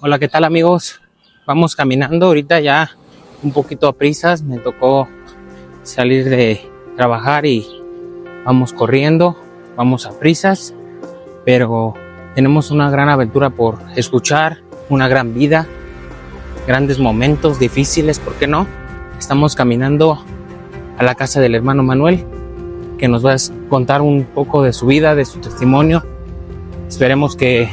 Hola, ¿qué tal amigos? Vamos caminando ahorita ya un poquito a prisas. Me tocó salir de trabajar y vamos corriendo, vamos a prisas, pero tenemos una gran aventura por escuchar, una gran vida, grandes momentos difíciles, ¿por qué no? Estamos caminando a la casa del hermano Manuel, que nos va a contar un poco de su vida, de su testimonio. Esperemos que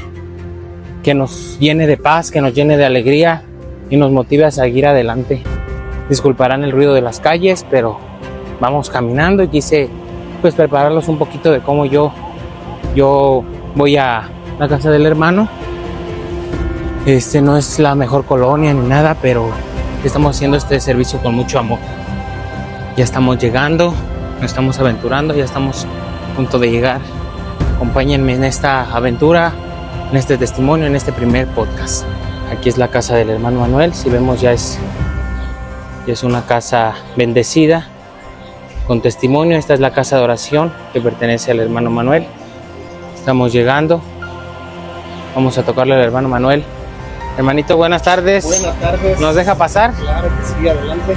nos llene de paz, que nos llene de alegría y nos motive a seguir adelante. Disculparán el ruido de las calles, pero vamos caminando y quise prepararlos un poquito de cómo yo voy a la casa del hermano. No es la mejor colonia ni nada, pero estamos haciendo este servicio con mucho amor. Ya estamos llegando, nos estamos aventurando, ya estamos a punto de llegar. Acompáñenme en esta aventura, en este testimonio, en este primer podcast. Aquí es la casa del hermano Manuel. Si vemos, ya es una casa bendecida con testimonio. Esta es la casa de oración que pertenece al hermano Manuel. Estamos llegando. Vamos a tocarle al hermano Manuel. Hermanito, buenas tardes. Buenas tardes. ¿Nos deja pasar? Claro que sí, adelante.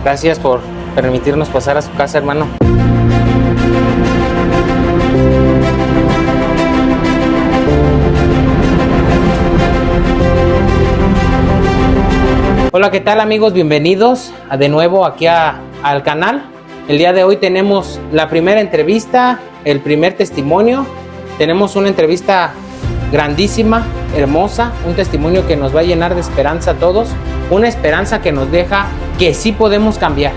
Gracias por permitirnos pasar a su casa, hermano. Hola, ¿qué tal amigos? Bienvenidos de nuevo aquí al canal. El día de hoy tenemos la primera entrevista, el primer testimonio. Tenemos una entrevista grandísima, hermosa, un testimonio que nos va a llenar de esperanza a todos, una esperanza que nos deja que sí podemos cambiar,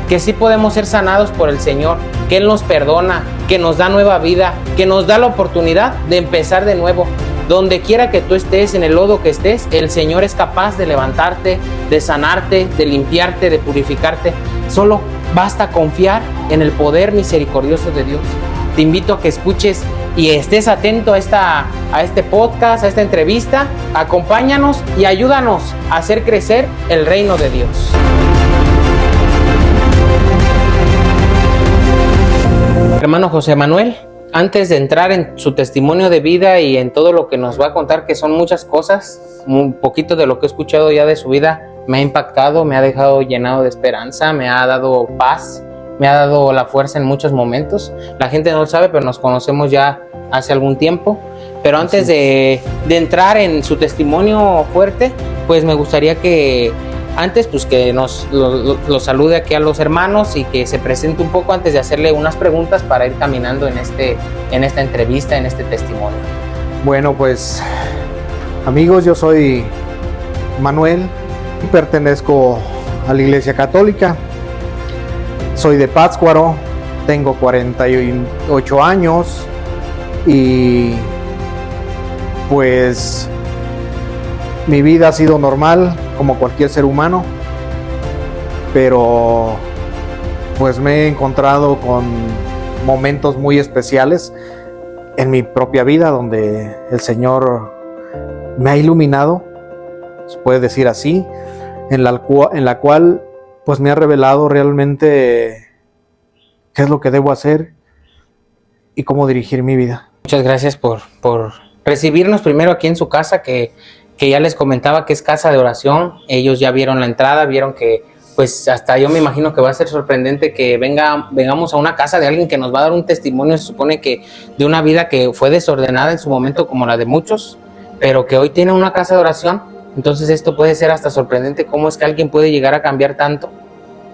que sí podemos ser sanados por el Señor, que Él nos perdona, que nos da nueva vida, que nos da la oportunidad de empezar de nuevo. Donde quiera que tú estés, en el lodo que estés, el Señor es capaz de levantarte, de sanarte, de limpiarte, de purificarte. Solo basta confiar en el poder misericordioso de Dios. Te invito a que escuches y estés atento a este podcast, a esta entrevista. Acompáñanos y ayúdanos a hacer crecer el reino de Dios. Hermano José Manuel, antes de entrar en su testimonio de vida y en todo lo que nos va a contar, que son muchas cosas, un poquito de lo que he escuchado ya de su vida me ha impactado, me ha dejado llenado de esperanza, me ha dado paz, me ha dado la fuerza en muchos momentos. La gente no lo sabe, pero nos conocemos ya hace algún tiempo. Pero antes de entrar en su testimonio fuerte, pues me gustaría que antes que nos lo salude aquí a los hermanos y que se presente un poco antes de hacerle unas preguntas para ir caminando en esta entrevista, en este testimonio. Bueno, pues amigos, yo soy Manuel y pertenezco a la Iglesia Católica. Soy de Pátzcuaro, tengo 48 años y pues mi vida ha sido normal como cualquier ser humano, pero pues me he encontrado con momentos muy especiales en mi propia vida donde el Señor me ha iluminado, se puede decir así, en la cual pues me ha revelado realmente qué es lo que debo hacer y cómo dirigir mi vida. Muchas gracias por recibirnos primero aquí en su casa, que ya les comentaba que es casa de oración. Ellos ya vieron la entrada, vieron que pues hasta yo me imagino que va a ser sorprendente que vengamos a una casa de alguien que nos va a dar un testimonio, se supone que de una vida que fue desordenada en su momento como la de muchos, pero que hoy tiene una casa de oración. Entonces esto puede ser hasta sorprendente, cómo es que alguien puede llegar a cambiar tanto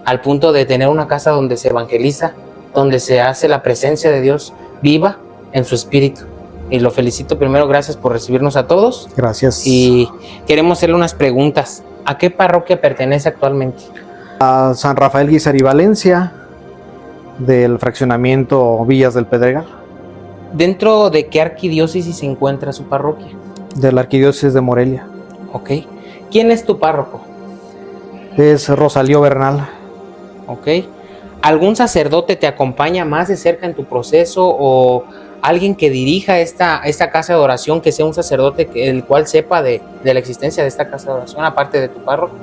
al punto de tener una casa donde se evangeliza, donde se hace la presencia de Dios viva en su espíritu. Y lo felicito primero, gracias por recibirnos a todos. Gracias. Y queremos hacerle unas preguntas. ¿A qué parroquia pertenece actualmente? A San Rafael Guízar y Valencia, del fraccionamiento Villas del Pedregal. ¿Dentro de qué arquidiócesis se encuentra su parroquia? De la arquidiócesis de Morelia. Ok. ¿Quién es tu párroco? Es Rosalío Bernal. Ok. ¿Algún sacerdote te acompaña más de cerca en tu proceso o alguien que dirija esta casa de oración, que sea un sacerdote el cual sepa de la existencia de esta casa de oración, aparte de tu párroco?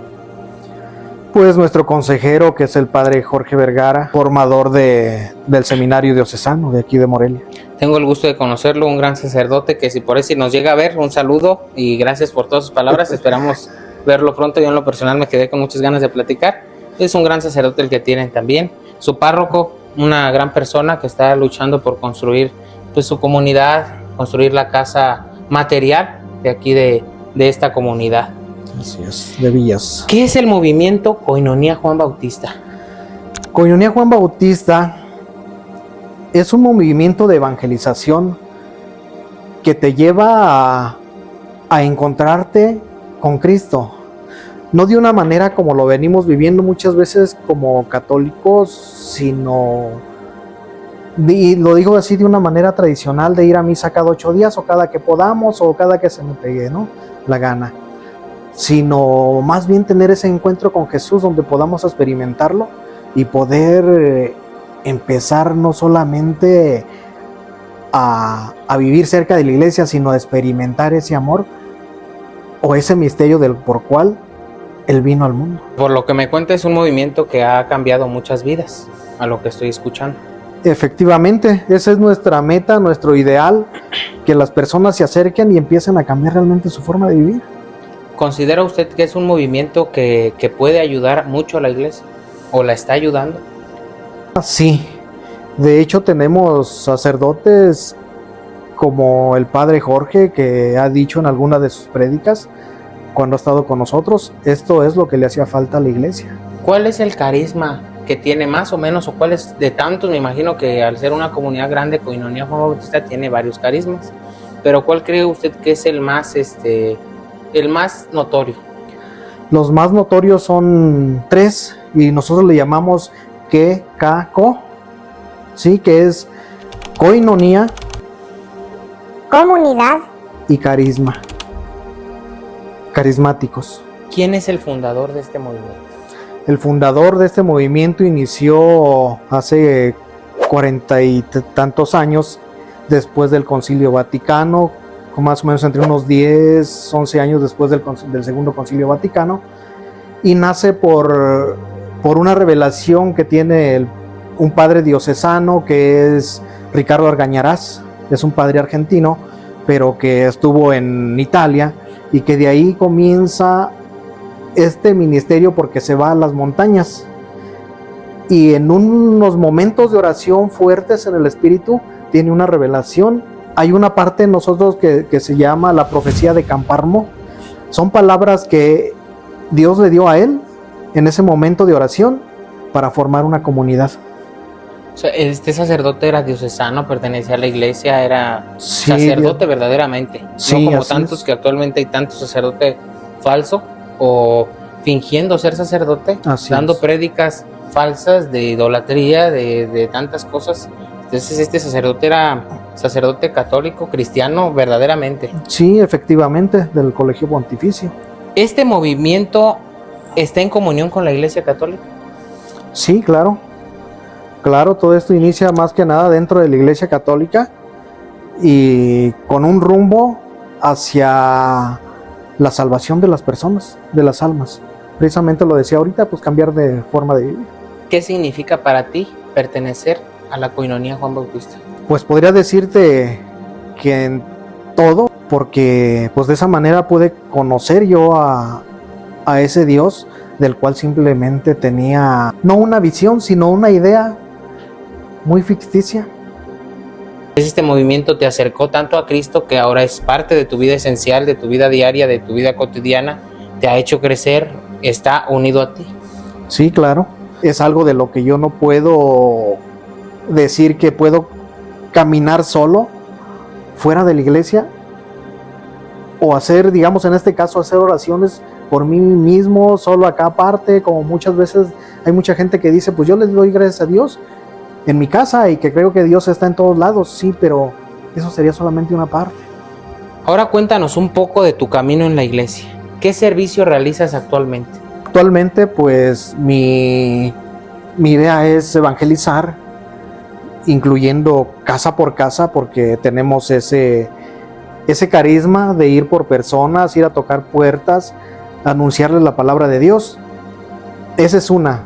Pues nuestro consejero, que es el padre Jorge Vergara, formador del seminario diocesano de aquí de Morelia. Tengo el gusto de conocerlo, un gran sacerdote que si por ahí si nos llega a ver, un saludo y gracias por todas sus palabras. Esperamos verlo pronto. Yo en lo personal me quedé con muchas ganas de platicar. Es un gran sacerdote el que tienen también. Su párroco, una gran persona que está luchando por construir pues, su comunidad, construir la casa material de aquí de esta comunidad. Así es, de Villas. ¿Qué es el movimiento Koinonia Juan Bautista? Koinonia Juan Bautista es un movimiento de evangelización que te lleva a encontrarte con Cristo. No de una manera como lo venimos viviendo muchas veces como católicos, sino, y lo digo así, de una manera tradicional de ir a misa cada 8 días o cada que podamos o cada que se me pegue, ¿no?, la gana. Sino más bien tener ese encuentro con Jesús donde podamos experimentarlo y poder empezar no solamente a vivir cerca de la iglesia, sino a experimentar ese amor o ese misterio por cual Él vino al mundo. Por lo que me cuenta, es un movimiento que ha cambiado muchas vidas, a lo que estoy escuchando. Efectivamente, esa es nuestra meta, nuestro ideal, que las personas se acerquen y empiecen a cambiar realmente su forma de vivir. ¿Considera usted que es un movimiento que puede ayudar mucho a la iglesia o la está ayudando? Sí, de hecho tenemos sacerdotes como el padre Jorge, que ha dicho en alguna de sus prédicas cuando ha estado con nosotros, esto es lo que le hacía falta a la iglesia. ¿Cuál es el carisma que tiene más o menos, o cuál es de tantos? Me imagino que al ser una comunidad grande, Koinonia Juan Bautista tiene varios carismas, pero ¿cuál cree usted que es el más notorio? Los más notorios son 3 y nosotros le llamamos KKO, sí, que es Koinonia, comunidad y carisma, carismáticos. ¿Quién es el fundador de este movimiento? El fundador de este movimiento inició hace 40 y tantos años después del Concilio Vaticano, más o menos entre unos 10, 11 años después del Segundo Concilio Vaticano, y nace por una revelación que tiene un padre diocesano que es Ricardo Argañarás. Es un padre argentino, pero que estuvo en Italia y que de ahí comienza este ministerio porque se va a las montañas y en unos momentos de oración fuertes en el espíritu tiene una revelación. Hay una parte en nosotros que se llama la profecía de Camparmo. Son palabras que Dios le dio a él en ese momento de oración para formar una comunidad. O sea, este sacerdote era diocesano, pertenecía a la iglesia, era Sí, sacerdote verdaderamente, sí, no como así tantos es. que actualmente hay tantos sacerdote falso o fingiendo ser sacerdote, Así dando es. prédicas falsas de idolatría, de tantas cosas. Entonces este sacerdote era sacerdote católico, cristiano verdaderamente. Sí, efectivamente, del Colegio Pontificio. ¿Este movimiento está en comunión con la Iglesia Católica? Sí, claro. Claro, todo esto inicia más que nada dentro de la Iglesia Católica y con un rumbo hacia la salvación de las personas, de las almas. Precisamente lo decía ahorita, pues cambiar de forma de vivir. ¿Qué significa para ti pertenecer a la Koinonia Juan Bautista? Pues podría decirte que en todo, porque pues de esa manera pude conocer yo a ese Dios del cual simplemente tenía no una visión, sino una idea muy ficticia. Este movimiento te acercó tanto a Cristo que ahora es parte de tu vida esencial, de tu vida diaria, de tu vida cotidiana, te ha hecho crecer, está unido a ti. Sí, claro. Es algo de lo que yo no puedo decir que puedo caminar solo fuera de la iglesia o hacer, digamos en este caso, hacer oraciones por mí mismo, solo acá aparte, como muchas veces hay mucha gente que dice, pues yo les doy gracias a Dios en mi casa y que creo que Dios está en todos lados, sí, pero eso sería solamente una parte. Ahora cuéntanos un poco de tu camino en la iglesia. ¿Qué servicio realizas actualmente? Actualmente, pues mi idea es evangelizar, incluyendo casa por casa, porque tenemos ese carisma de ir por personas, ir a tocar puertas, anunciarles la palabra de Dios. Esa es una.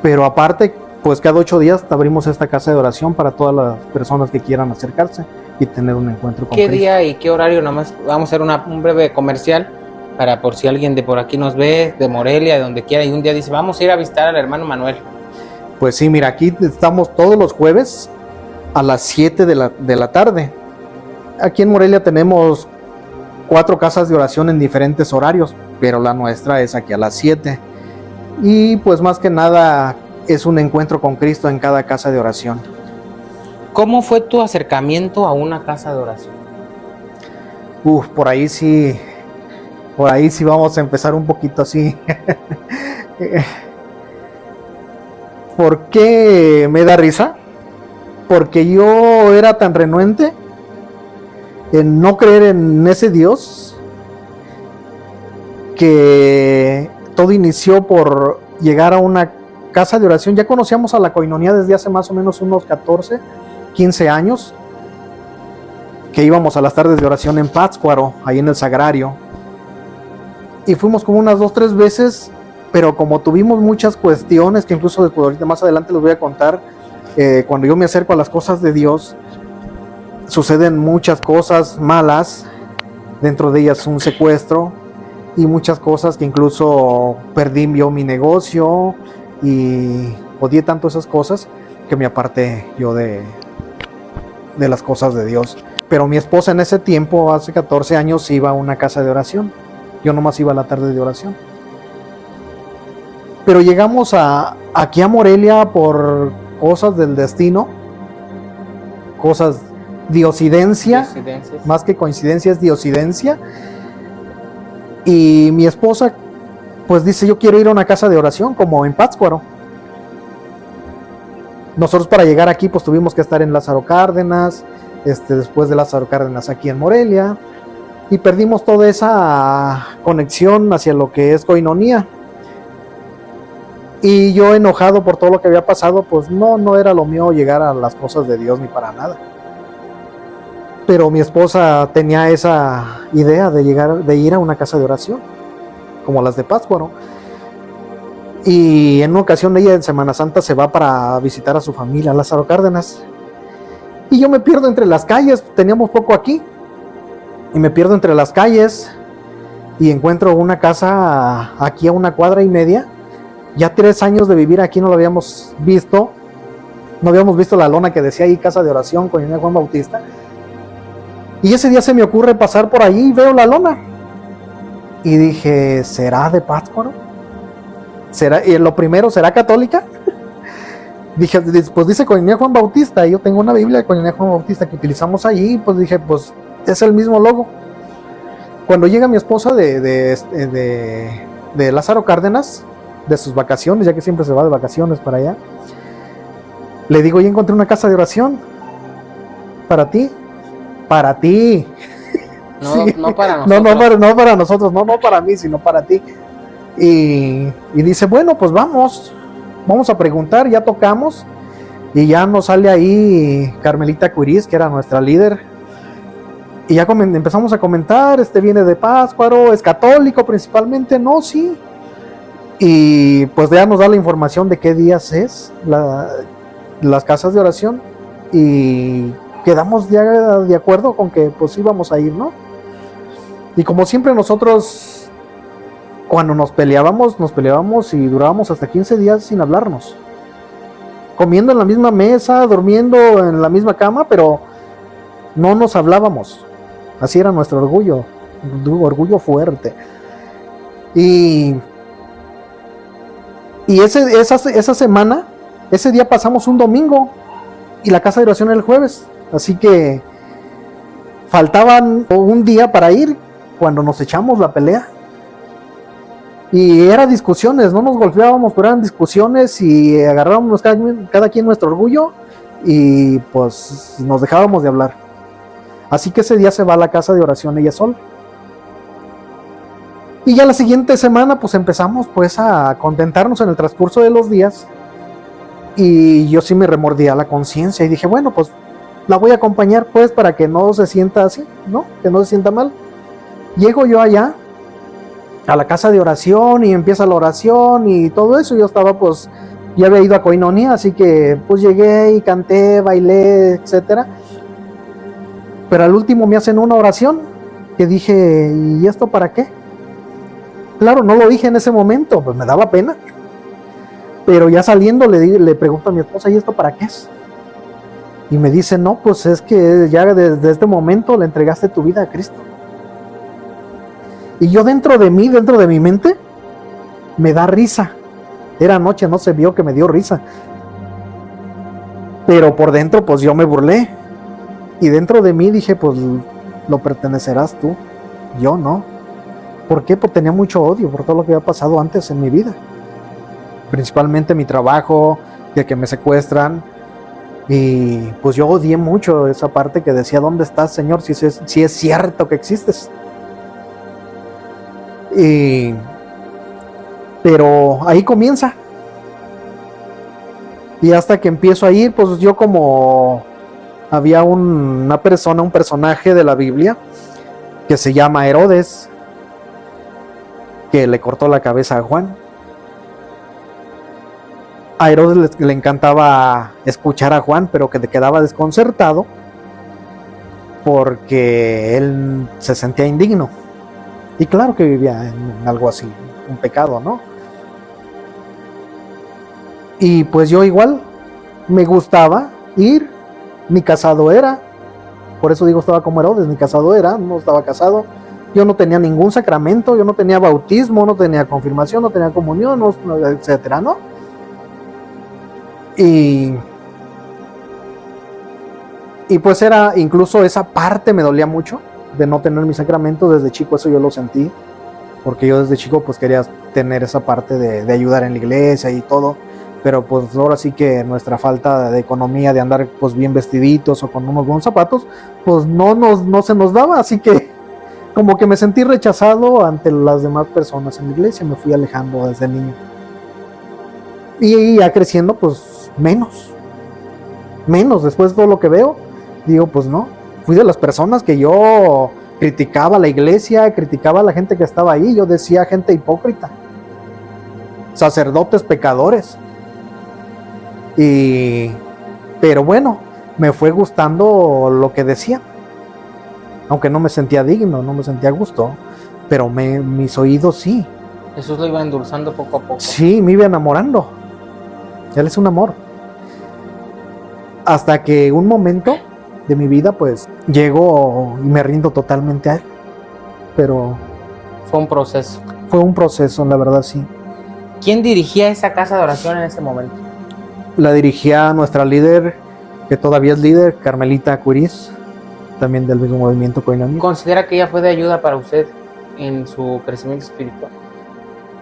Pero aparte, pues cada 8 días abrimos esta casa de oración para todas las personas que quieran acercarse y tener un encuentro con ¿Qué Cristo. día y qué horario? Nomás vamos a hacer un breve comercial para por si alguien de por aquí nos ve, de Morelia, de donde quiera, y un día dice, vamos a ir a visitar al hermano Manuel. Pues sí, mira, aquí estamos todos los jueves a las 7 de la tarde. Aquí en Morelia tenemos 4 casas de oración en diferentes horarios, pero la nuestra es aquí a las 7. Y pues más que nada es un encuentro con Cristo en cada casa de oración. ¿Cómo fue tu acercamiento a una casa de oración? Por ahí sí vamos a empezar un poquito así. ¿Por qué me da risa? Porque yo era tan renuente en no creer en ese Dios que todo inició por llegar a una casa de oración. Ya conocíamos a la Coinonía desde hace más o menos unos 14, 15 años, que íbamos a las tardes de oración en Pátzcuaro, ahí en el Sagrario, y fuimos como unas 2, 3 veces, pero como tuvimos muchas cuestiones, que incluso después, ahorita más adelante les voy a contar, cuando yo me acerco a las cosas de Dios, suceden muchas cosas malas, dentro de ellas un secuestro, y muchas cosas que incluso perdí yo mi negocio, y odié tanto esas cosas, que me aparté yo de las cosas de Dios. Pero mi esposa en ese tiempo, hace 14 años, iba a una casa de oración. Yo nomás iba a la tarde de oración. Pero llegamos aquí a Morelia por cosas del destino, cosas diosidencia, más que coincidencia, es diosidencia. Y mi esposa pues dice, yo quiero ir a una casa de oración como en Pátzcuaro. Nosotros para llegar aquí pues tuvimos que estar en Lázaro Cárdenas, después de Lázaro Cárdenas aquí en Morelia, y perdimos toda esa conexión hacia lo que es Coinonía. Y yo, enojado por todo lo que había pasado, pues no era lo mío llegar a las cosas de Dios ni para nada. Pero mi esposa tenía esa idea de ir a una casa de oración, como las de Pátzcuaro. Y en una ocasión ella en Semana Santa se va para visitar a su familia, Lázaro Cárdenas. Y yo me pierdo entre las calles, teníamos poco aquí. Y me pierdo entre las calles y encuentro una casa aquí a 1,5 cuadras. Ya 3 años de vivir aquí no lo habíamos visto. No habíamos visto la lona que decía ahí casa de oración con Juan Bautista. Y ese día se me ocurre pasar por ahí y veo la lona. Y dije, ¿será de Pátzcuaro? ¿Será? Y lo primero, ¿será católica? Dije, pues dice Coinonía Juan Bautista. Y yo tengo una Biblia de Coinonía Juan Bautista que utilizamos allí. Pues dije, pues es el mismo logo. Cuando llega mi esposa de Lázaro Cárdenas, de sus vacaciones, ya que siempre se va de vacaciones para allá, le digo, ya encontré una casa de oración para ti. Para ti. No, Sí. no para nosotros. No para nosotros, no para mí, sino para ti. Y dice, bueno, pues vamos a preguntar, ya tocamos. Y ya nos sale ahí Carmelita Cuiriz, que era nuestra líder. Y ya empezamos a comentar, viene de Pátzcuaro, es católico principalmente, no, sí. Y pues ya nos da la información de qué días es las casas de oración. Y quedamos ya de acuerdo con que pues íbamos a ir, ¿no? Y como siempre nosotros, cuando nos peleábamos y durábamos hasta 15 días sin hablarnos. Comiendo en la misma mesa, durmiendo en la misma cama, pero no nos hablábamos. Así era nuestro orgullo fuerte. Y esa semana, ese día pasamos un domingo y la casa de oración era el jueves. Así que faltaban un día para ir cuando nos echamos la pelea. Y eran discusiones, no nos golpeábamos, pero eran discusiones y agarrábamos cada quien nuestro orgullo y pues nos dejábamos de hablar. Así que ese día se va a la casa de oración ella sola. Y ya la siguiente semana pues empezamos pues a contentarnos en el transcurso de los días. Y yo sí me remordía la conciencia y dije, bueno, pues la voy a acompañar pues para que no se sienta así, ¿no? Que no se sienta mal. Llego yo allá a la casa de oración y empieza la oración y todo eso. Yo estaba pues Ya había ido a Koinonia, así que pues llegué y canté, bailé, etcétera. Pero al último me hacen una oración que dije, ¿y esto para qué? Claro, no lo dije en ese momento, pues me daba pena. Pero ya saliendo le pregunto a mi esposa, ¿y esto para qué es? Y me dice, no, pues es que ya desde este momento le entregaste tu vida a Cristo. Y yo dentro de mí, dentro de mi mente, me da risa. Era noche, no se vio que me dio risa. Pero por dentro, pues yo me burlé. Y dentro de mí dije, pues lo pertenecerás tú, yo no. ¿Por qué? Porque tenía mucho odio por todo lo que había pasado antes en mi vida. Principalmente mi trabajo, de que me secuestran. Y pues yo odié mucho esa parte que decía, ¿dónde estás, Señor? Si es cierto que existes. Pero ahí comienza. Y hasta que empiezo a ir, pues yo como había un personaje de la Biblia que se llama Herodes, que le cortó la cabeza a Juan. A Herodes le encantaba escuchar a Juan, pero que le quedaba desconcertado porque él se sentía indigno. Y claro que vivía en algo así, un pecado, ¿no? Y pues yo igual me gustaba ir, ni casado era, por eso digo estaba como Herodes, ni casado era, no estaba casado, yo no tenía ningún sacramento, yo no tenía bautismo, no tenía confirmación, no tenía comunión, etcétera, ¿no? Y pues era, incluso esa parte me dolía mucho, de no tener mis sacramentos. Desde chico eso yo lo sentí, porque yo desde chico pues quería tener esa parte de ayudar en la iglesia y todo, pero pues ahora sí que nuestra falta de economía, de andar pues bien vestiditos o con unos buenos zapatos, pues no se nos daba, así que como que me sentí rechazado ante las demás personas en la iglesia, me fui alejando desde niño. Y ya creciendo pues menos, después de todo lo que veo, digo pues no, fui de las personas que yo criticaba a la iglesia, criticaba a la gente que estaba ahí, yo decía gente hipócrita, sacerdotes pecadores. Pero bueno, me fue gustando lo que decían, aunque no me sentía digno, no me sentía a gusto, pero mis oídos sí. Jesús lo iba endulzando poco a poco. Sí, me iba enamorando. Él es un amor. Hasta que un momento de mi vida pues llego y me rindo totalmente a él. Pero fue un proceso. Fue un proceso, la verdad, sí. ¿Quién dirigía esa casa de oración en ese momento? La dirigía nuestra líder, que todavía es líder, Carmelita Curis, también del mismo movimiento Koinonia. ¿Considera que ella fue de ayuda para usted en su crecimiento espiritual?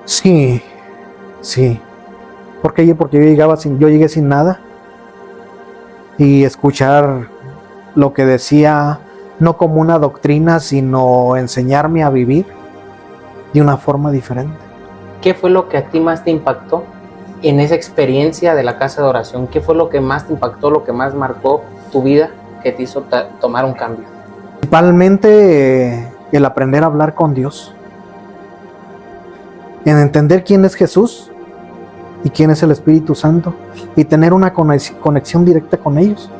Sí. Porque yo llegué sin nada, y escuchar lo que decía, no como una doctrina, sino enseñarme a vivir de una forma diferente. ¿Qué fue lo que a ti más te impactó en esa experiencia de la casa de oración? ¿Qué fue lo que más te impactó, lo que más marcó tu vida, que te hizo tomar un cambio? Principalmente el aprender a hablar con Dios, en entender quién es Jesús y quién es el Espíritu Santo, y tener una conexión directa con ellos.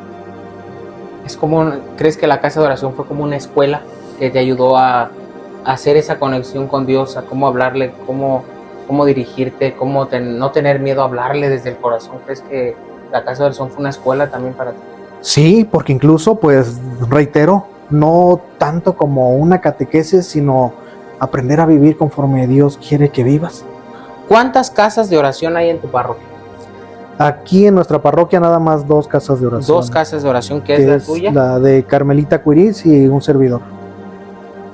¿Crees que la casa de oración fue como una escuela que te ayudó a hacer esa conexión con Dios, a cómo hablarle, cómo dirigirte, cómo no tener miedo a hablarle desde el corazón? ¿Crees que la casa de oración fue una escuela también para ti? Sí, porque incluso, pues, reitero, no tanto como una catequesis, sino aprender a vivir conforme Dios quiere que vivas. ¿Cuántas casas de oración hay en tu parroquia? Aquí en nuestra parroquia nada más 2 casas de oración. 2 casas de oración, ¿qué es la tuya? La de Carmelita Curis y un servidor.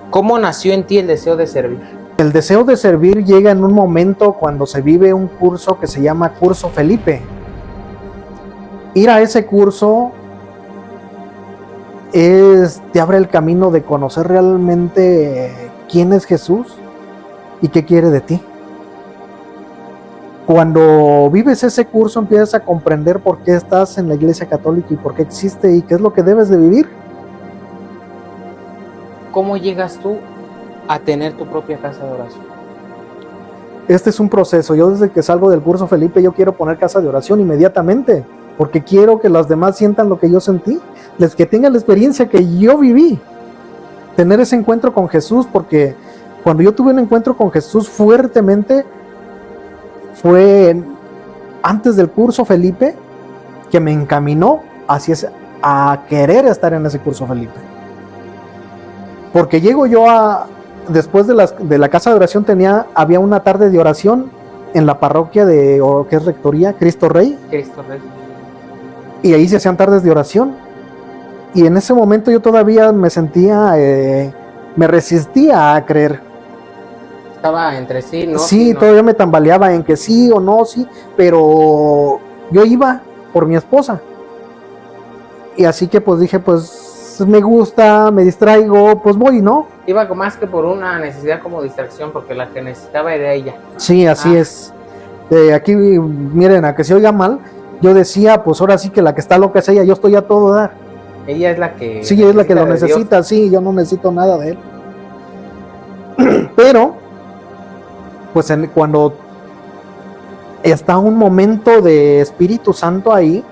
¿Cómo nació en ti el deseo de servir? El deseo de servir llega en un momento cuando se vive un curso que se llama Curso Felipe. Ir a ese curso te abre el camino de conocer realmente quién es Jesús y qué quiere de ti. Cuando vives ese curso empiezas a comprender por qué estás en la Iglesia Católica y por qué existe y qué es lo que debes de vivir. ¿Cómo llegas tú a tener tu propia casa de oración? este es un proceso. Yo desde que salgo del curso, Felipe, yo quiero poner casa de oración inmediatamente, porque quiero que los demás sientan lo que yo sentí, que tengan la experiencia que yo viví, tener ese encuentro con Jesús, porque cuando yo tuve un encuentro con Jesús fuertemente, fue antes del curso, Felipe, que me encaminó a querer estar en ese curso, Felipe. Porque llego yo después de la casa de oración había una tarde de oración en la parroquia que es Rectoría, Cristo Rey. Cristo Rey. Y ahí se hacían tardes de oración. Y en ese momento yo todavía me sentía, me resistía a creer. Estaba entre sí, ¿no? Sí, no. Todavía me tambaleaba en que sí o no, sí, pero yo iba por mi esposa. Y así que pues dije, pues me gusta, me distraigo, pues voy, ¿no? Iba más que por una necesidad como distracción, porque la que necesitaba era ella. Sí, así es. Aquí, miren, a que se oiga mal, yo decía, pues ahora sí que la que está loca es ella, yo estoy a todo dar. Ella es la que... Sí, es la que lo necesita, Dios. Sí, yo no necesito nada de él. Pero, pues cuando está un momento de Espíritu Santo ahí,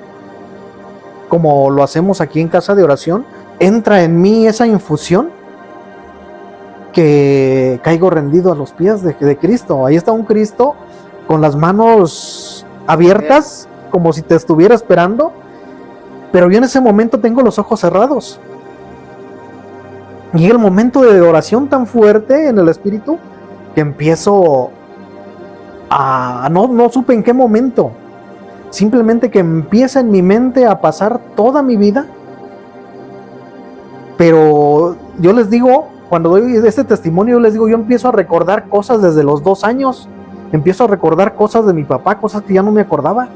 como lo hacemos aquí en casa de oración, entra en mí esa infusión que caigo rendido a los pies de Cristo. Ahí está un Cristo con las manos abiertas, como si te estuviera esperando, pero yo en ese momento tengo los ojos cerrados. Llega el momento de oración tan fuerte en el Espíritu que empiezo no supe en qué momento, simplemente que empieza en mi mente a pasar toda mi vida. Pero yo les digo, cuando doy este testimonio, yo les digo, yo empiezo a recordar cosas desde los 2 años, empiezo a recordar cosas de mi papá, cosas que ya no me acordaba.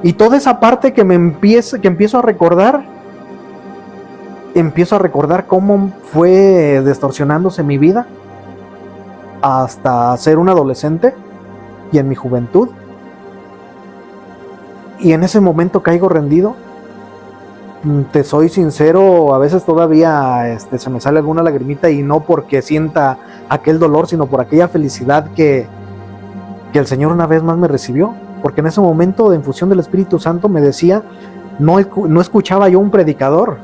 Y toda esa parte que empiezo a recordar cómo fue distorsionándose mi vida hasta ser un adolescente y en mi juventud. Y en ese momento caigo rendido. Te soy sincero, a veces todavía se me sale alguna lagrimita, y no porque sienta aquel dolor, sino por aquella felicidad que el Señor una vez más me recibió. Porque en ese momento de infusión del Espíritu Santo me decía, no escuchaba yo un predicador,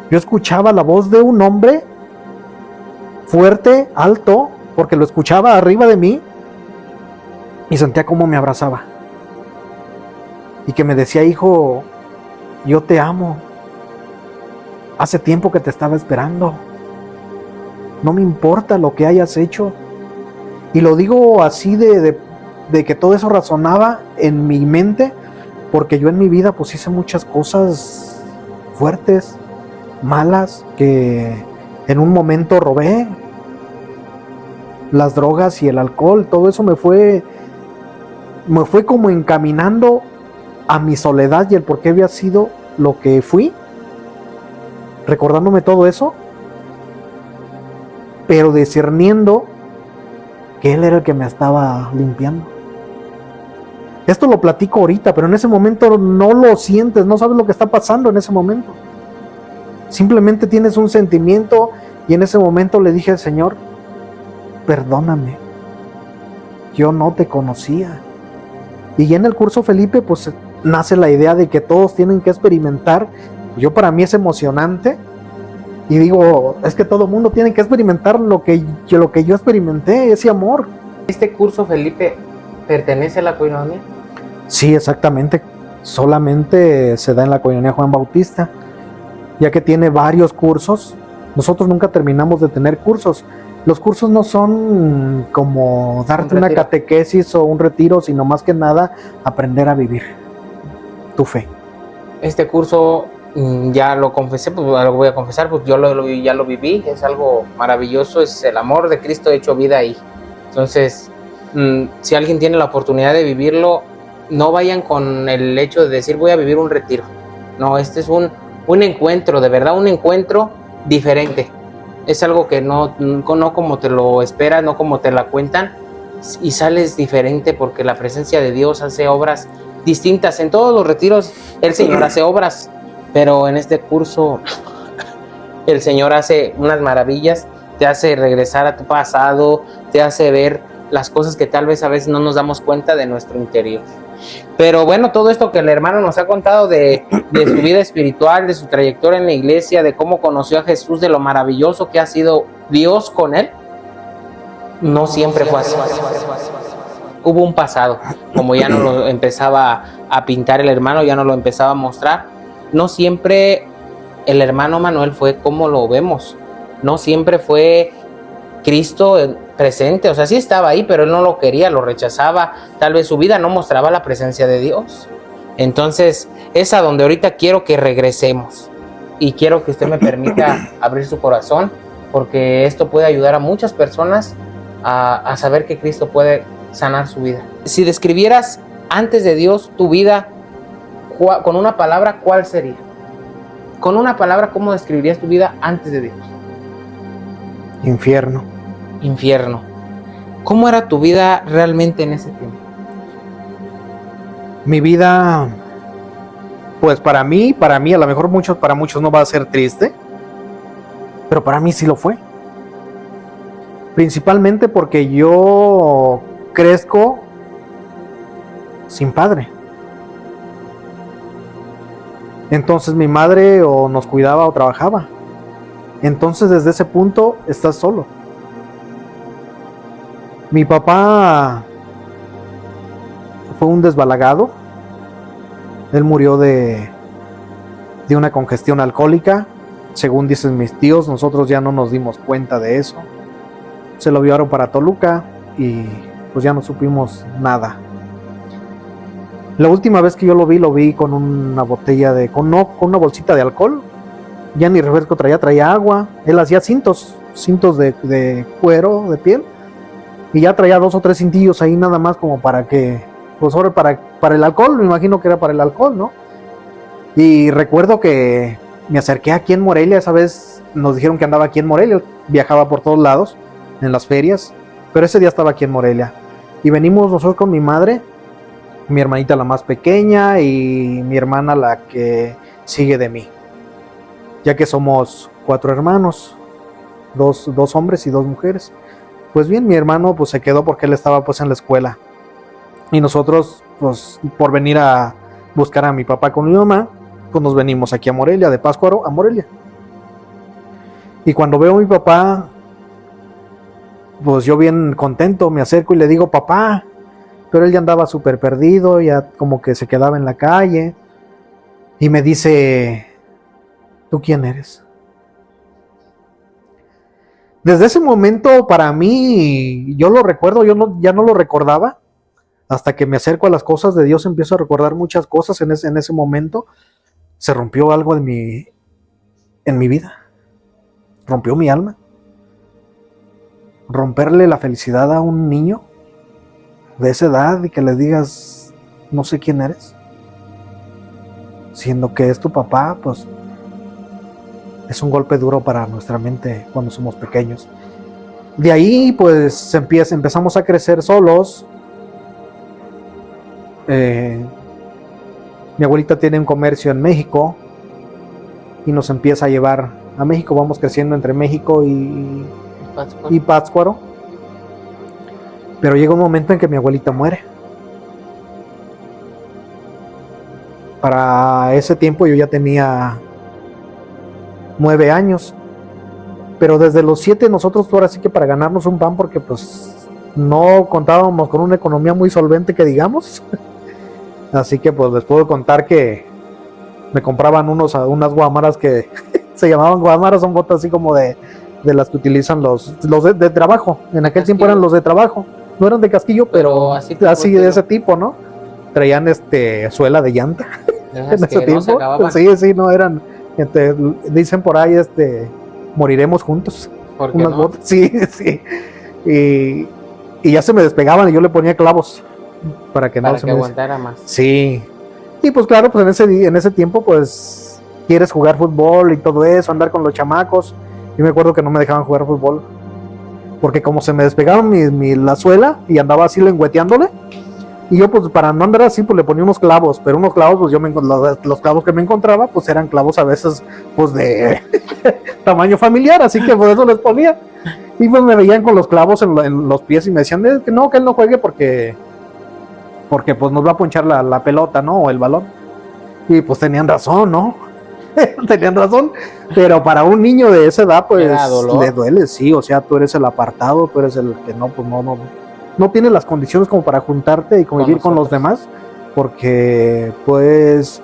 yo escuchaba la voz de un hombre fuerte, alto, porque lo escuchaba arriba de mí, y sentía cómo me abrazaba y que me decía, hijo, yo te amo, hace tiempo que te estaba esperando, no me importa lo que hayas hecho. Y lo digo así de que todo eso razonaba en mi mente, porque yo en mi vida pues hice muchas cosas fuertes, malas, que en un momento robé. Las drogas y el alcohol, todo eso me fue como encaminando a mi soledad y el por qué había sido lo que fui, recordándome todo eso, pero discerniendo que Él era el que me estaba limpiando. Esto lo platico ahorita, pero en ese momento no lo sientes, no sabes lo que está pasando en ese momento. Simplemente tienes un sentimiento, y en ese momento le dije al Señor, perdóname, yo no te conocía. Y ya en el curso, Felipe, pues nace la idea de que todos tienen que experimentar. Yo, para mí es emocionante, y digo, es que todo el mundo tiene que experimentar lo que yo experimenté, ese amor. ¿Este curso, Felipe, pertenece a la Coinonia? Sí, exactamente. Solamente se da en la Coinonia Juan Bautista, ya que tiene varios cursos. Nosotros nunca terminamos de tener cursos. Los cursos no son como darte una catequesis o un retiro, sino más que nada aprender a vivir tu fe. Este curso, ya lo confesé, pues lo voy a confesar, pues yo ya lo viví, es algo maravilloso, es el amor de Cristo hecho vida ahí. Entonces, si alguien tiene la oportunidad de vivirlo, no vayan con el hecho de decir voy a vivir un retiro. No, este es un encuentro, de verdad, un encuentro diferente. Es algo que no como te lo esperas, no como te la cuentan, y sales diferente porque la presencia de Dios hace obras distintas. En todos los retiros el Señor hace obras, pero en este curso el Señor hace unas maravillas te hace regresar a tu pasado, te hace ver las cosas que tal vez a veces no nos damos cuenta de nuestro interior. Pero bueno, todo esto que el hermano nos ha contado de su vida espiritual, de su trayectoria en la iglesia, de cómo conoció a Jesús, de lo maravilloso que ha sido Dios con él, no siempre fue así. Hubo un pasado, como ya nos lo empezaba a pintar el hermano, ya nos lo empezaba a mostrar. No siempre el hermano Manuel fue como lo vemos, no siempre fue Cristo presente, o sea, sí estaba ahí, pero él no lo quería, lo rechazaba, tal vez su vida no mostraba la presencia de Dios. Entonces, es a donde ahorita quiero que regresemos, y quiero que usted me permita abrir su corazón, porque esto puede ayudar a muchas personas a saber que Cristo puede sanar su vida. Si describieras antes de Dios tu vida con una palabra, ¿cuál sería? Con una palabra, ¿cómo describirías tu vida antes de Dios? Infierno. Infierno. ¿Cómo era tu vida realmente en ese tiempo? Mi vida, pues para mí, a lo mejor para muchos no va a ser triste, pero para mí sí lo fue. Principalmente porque yo crezco sin padre. Entonces mi madre o nos cuidaba o trabajaba. Entonces desde ese punto estás solo. Mi papá fue un desbalagado. Él murió de una congestión alcohólica. Según dicen mis tíos, nosotros ya no nos dimos cuenta de eso. Se lo llevaron para Toluca y pues ya no supimos nada. La última vez que yo lo vi con una botella con una bolsita de alcohol. Ya ni refresco traía agua. Él hacía cintos de cuero, de piel, y ya traía 2 o 3 cintillos ahí nada más como para que, pues ahora para el alcohol, me imagino que era para el alcohol, ¿no? Y recuerdo que me acerqué aquí en Morelia, esa vez nos dijeron que andaba aquí en Morelia, viajaba por todos lados, en las ferias, pero ese día estaba aquí en Morelia, y venimos nosotros con mi madre, mi hermanita la más pequeña, y mi hermana la que sigue de mí, ya que somos 4 hermanos, dos hombres y 2 mujeres. Pues bien, mi hermano pues se quedó porque él estaba pues en la escuela, y nosotros pues por venir a buscar a mi papá con mi mamá, pues nos venimos aquí a Morelia, de Pátzcuaro a Morelia. Y cuando veo a mi papá, pues yo bien contento me acerco y le digo papá, pero él ya andaba súper perdido, ya como que se quedaba en la calle, y me dice, ¿tú quién eres? Desde ese momento para mí, yo lo recuerdo, ya no lo recordaba, hasta que me acerco a las cosas de Dios, empiezo a recordar muchas cosas en ese momento. Se rompió algo en mi vida, rompió mi alma. Romperle la felicidad a un niño de esa edad y que le digas, no sé quién eres, siendo que es tu papá, pues es un golpe duro para nuestra mente cuando somos pequeños. De ahí pues empezamos a crecer solos. Mi abuelita tiene un comercio en México y nos empieza a llevar a México. Vamos creciendo entre México y Pátzcuaro. Pero llega un momento en que mi abuelita muere. Para ese tiempo yo ya tenía 9 años. Pero desde los 7 nosotros ahora sí que para ganarnos un pan, porque pues no contábamos con una economía muy solvente que digamos. Así que pues les puedo contar que me compraban unas guamaras que se llamaban guamaras, son botas así como de las que utilizan los de trabajo. En aquel tiempo eran los de trabajo. No eran de casquillo, pero así de ese tipo, ¿no? Traían suela de llanta. En ese tiempo. Sí, no eran. Dicen por ahí moriremos juntos. ¿Por qué unas no? botas. Sí. Y ya se me despegaban y yo le ponía clavos para que aguantara más. Sí. Y pues claro, pues en ese tiempo pues quieres jugar fútbol y todo eso, andar con los chamacos. Yo me acuerdo que no me dejaban jugar fútbol porque como se me despegaron la suela y andaba así lengüeteándole, Y yo, pues, para no andar así, pues le ponía unos clavos, pero unos clavos, pues los clavos que me encontraba, pues eran clavos a veces, pues de tamaño familiar, así que por eso les ponía. Y pues me veían con los clavos en los pies y me decían que no, que él no juegue porque pues nos va a ponchar la pelota, ¿no? O el balón. Y pues tenían razón, ¿no? Tenían razón, pero para un niño de esa edad, pues le duele, sí, o sea, tú eres el apartado, tú eres el que no, pues no tienes las condiciones como para juntarte y convivir con los demás, porque pues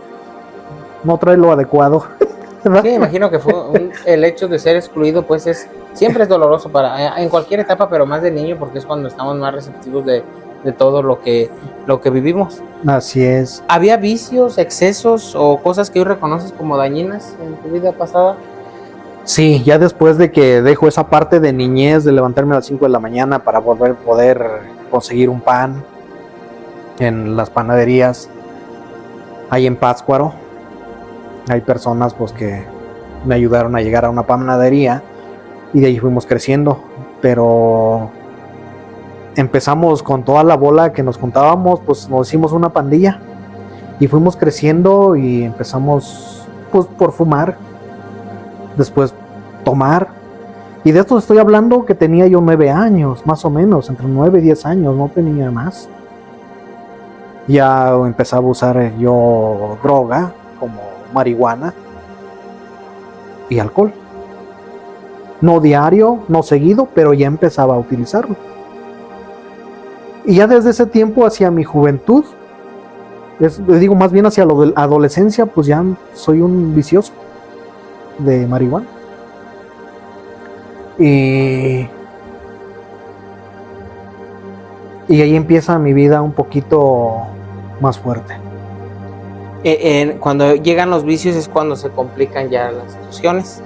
no trae lo adecuado. Sí, imagino que el hecho de ser excluido, pues siempre es doloroso en cualquier etapa, pero más de niño, porque es cuando estamos más receptivos de todo lo que vivimos. Así es. ¿Había vicios, excesos o cosas que hoy reconoces como dañinas en tu vida pasada? Sí, ya después de que dejo esa parte de niñez, de levantarme a las 5 de la mañana para poder conseguir un pan en las panaderías, ahí en Pátzcuaro, hay personas pues que me ayudaron a llegar a una panadería y de ahí fuimos creciendo, pero empezamos con toda la bola que nos juntábamos, pues nos hicimos una pandilla y fuimos creciendo y empezamos pues por fumar, después tomar, y de esto estoy hablando que tenía yo 9 años, más o menos, entre 9 y 10 años, no tenía más. Ya empezaba a usar yo droga como marihuana y alcohol, no diario, no seguido, pero ya empezaba a utilizarlo. Y ya desde ese tiempo hacia mi juventud, les digo más bien hacia la adolescencia, pues ya soy un vicioso de marihuana. Y ahí empieza mi vida un poquito más fuerte. Cuando llegan los vicios es cuando se complican ya las situaciones.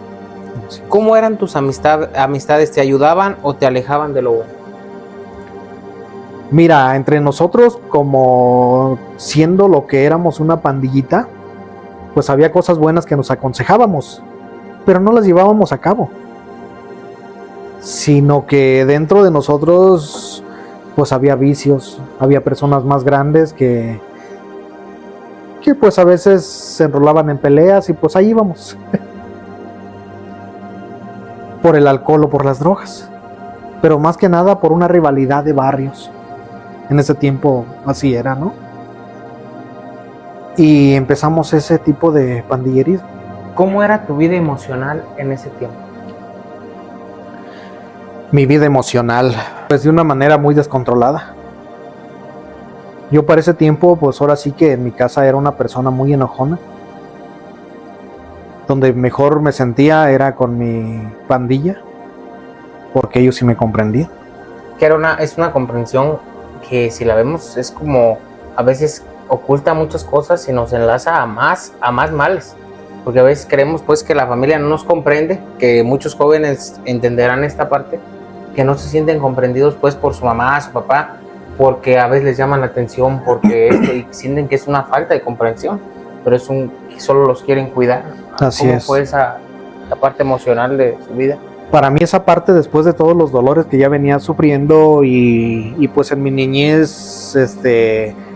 ¿Cómo eran tus amistades? ¿Te ayudaban o te alejaban de lo bueno? Mira, entre nosotros, como siendo lo que éramos una pandillita, pues había cosas buenas que nos aconsejábamos, pero no las llevábamos a cabo. Sino que dentro de nosotros, pues había vicios, había personas más grandes que pues a veces se enrolaban en peleas y pues ahí íbamos. Por el alcohol o por las drogas, pero más que nada por una rivalidad de barrios. En ese tiempo así era, ¿no? Y empezamos ese tipo de pandillerismo. ¿Cómo era tu vida emocional en ese tiempo? Mi vida emocional, pues de una manera muy descontrolada. Yo para ese tiempo, pues ahora sí que en mi casa era una persona muy enojona. Donde mejor me sentía era con mi pandilla, porque ellos sí me comprendían. Que es una comprensión que, si la vemos, es como a veces oculta muchas cosas y nos enlaza a más males, porque a veces creemos pues que la familia no nos comprende, que muchos jóvenes entenderán esta parte, que no se sienten comprendidos pues por su mamá, su papá, porque a veces les llaman la atención, porque y sienten que es una falta de comprensión, pero es que solo los quieren cuidar. Así ¿Cómo es. fue la parte emocional de su vida? Para mí esa parte, después de todos los dolores que ya venía sufriendo y pues en mi niñez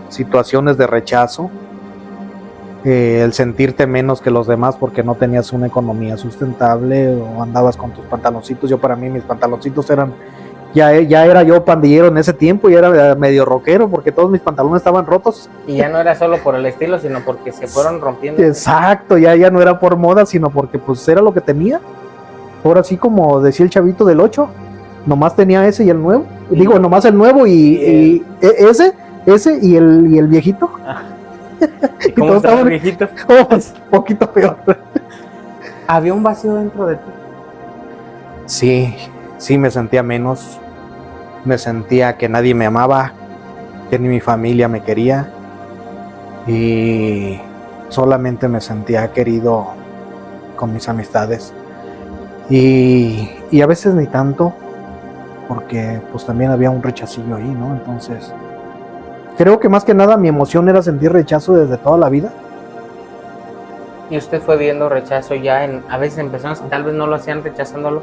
situaciones de rechazo, el sentirte menos que los demás porque no tenías una economía sustentable o andabas con tus pantaloncitos. Yo, para mí, mis pantaloncitos eran, ya era yo pandillero en ese tiempo y era medio rockero porque todos mis pantalones estaban rotos. Y ya no era solo por el estilo, sino porque se fueron rompiendo. Exacto, ya no era por moda, sino porque pues era lo que tenía. Ahora sí, como decía el chavito del 8, nomás tenía ese y el nuevo. Digo, nomás el nuevo y ese y el viejito. ¿Y cómo estaba el viejito? Un poquito peor. ¿Había un vacío dentro de ti? Sí, me sentía menos. Me sentía que nadie me amaba, que ni mi familia me quería. Y solamente me sentía querido con mis amistades. Y a veces ni tanto, porque pues también había un rechacillo ahí, ¿no? Entonces, creo que más que nada mi emoción era sentir rechazo desde toda la vida. Y usted fue viendo rechazo ya a veces en personas que tal vez no lo hacían rechazándolo,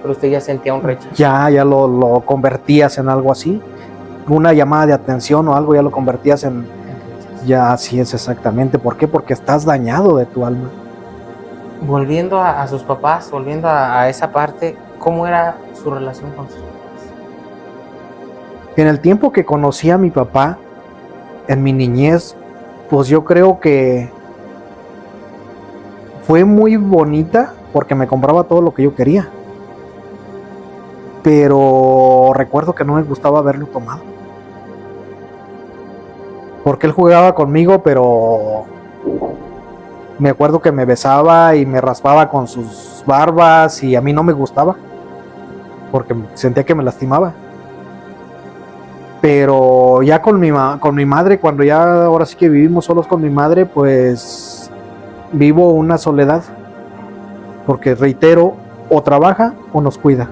pero usted ya sentía un rechazo. Ya lo convertías en algo así, una llamada de atención o algo, ya lo convertías en, ya así es exactamente. ¿Por qué? Porque estás dañado de tu alma. Volviendo a sus papás, volviendo a esa parte, ¿cómo era su relación con sus papás? En el tiempo que conocí a mi papá, en mi niñez, pues yo creo que fue muy bonita porque me compraba todo lo que yo quería. Pero recuerdo que no me gustaba haberlo tomado. Porque él jugaba conmigo, pero me acuerdo que me besaba y me raspaba con sus barbas y a mí no me gustaba. Porque sentía que me lastimaba. Pero ya con mi madre, cuando ya ahora sí que vivimos solos con mi madre, pues vivo una soledad. Porque reitero, o trabaja o nos cuida.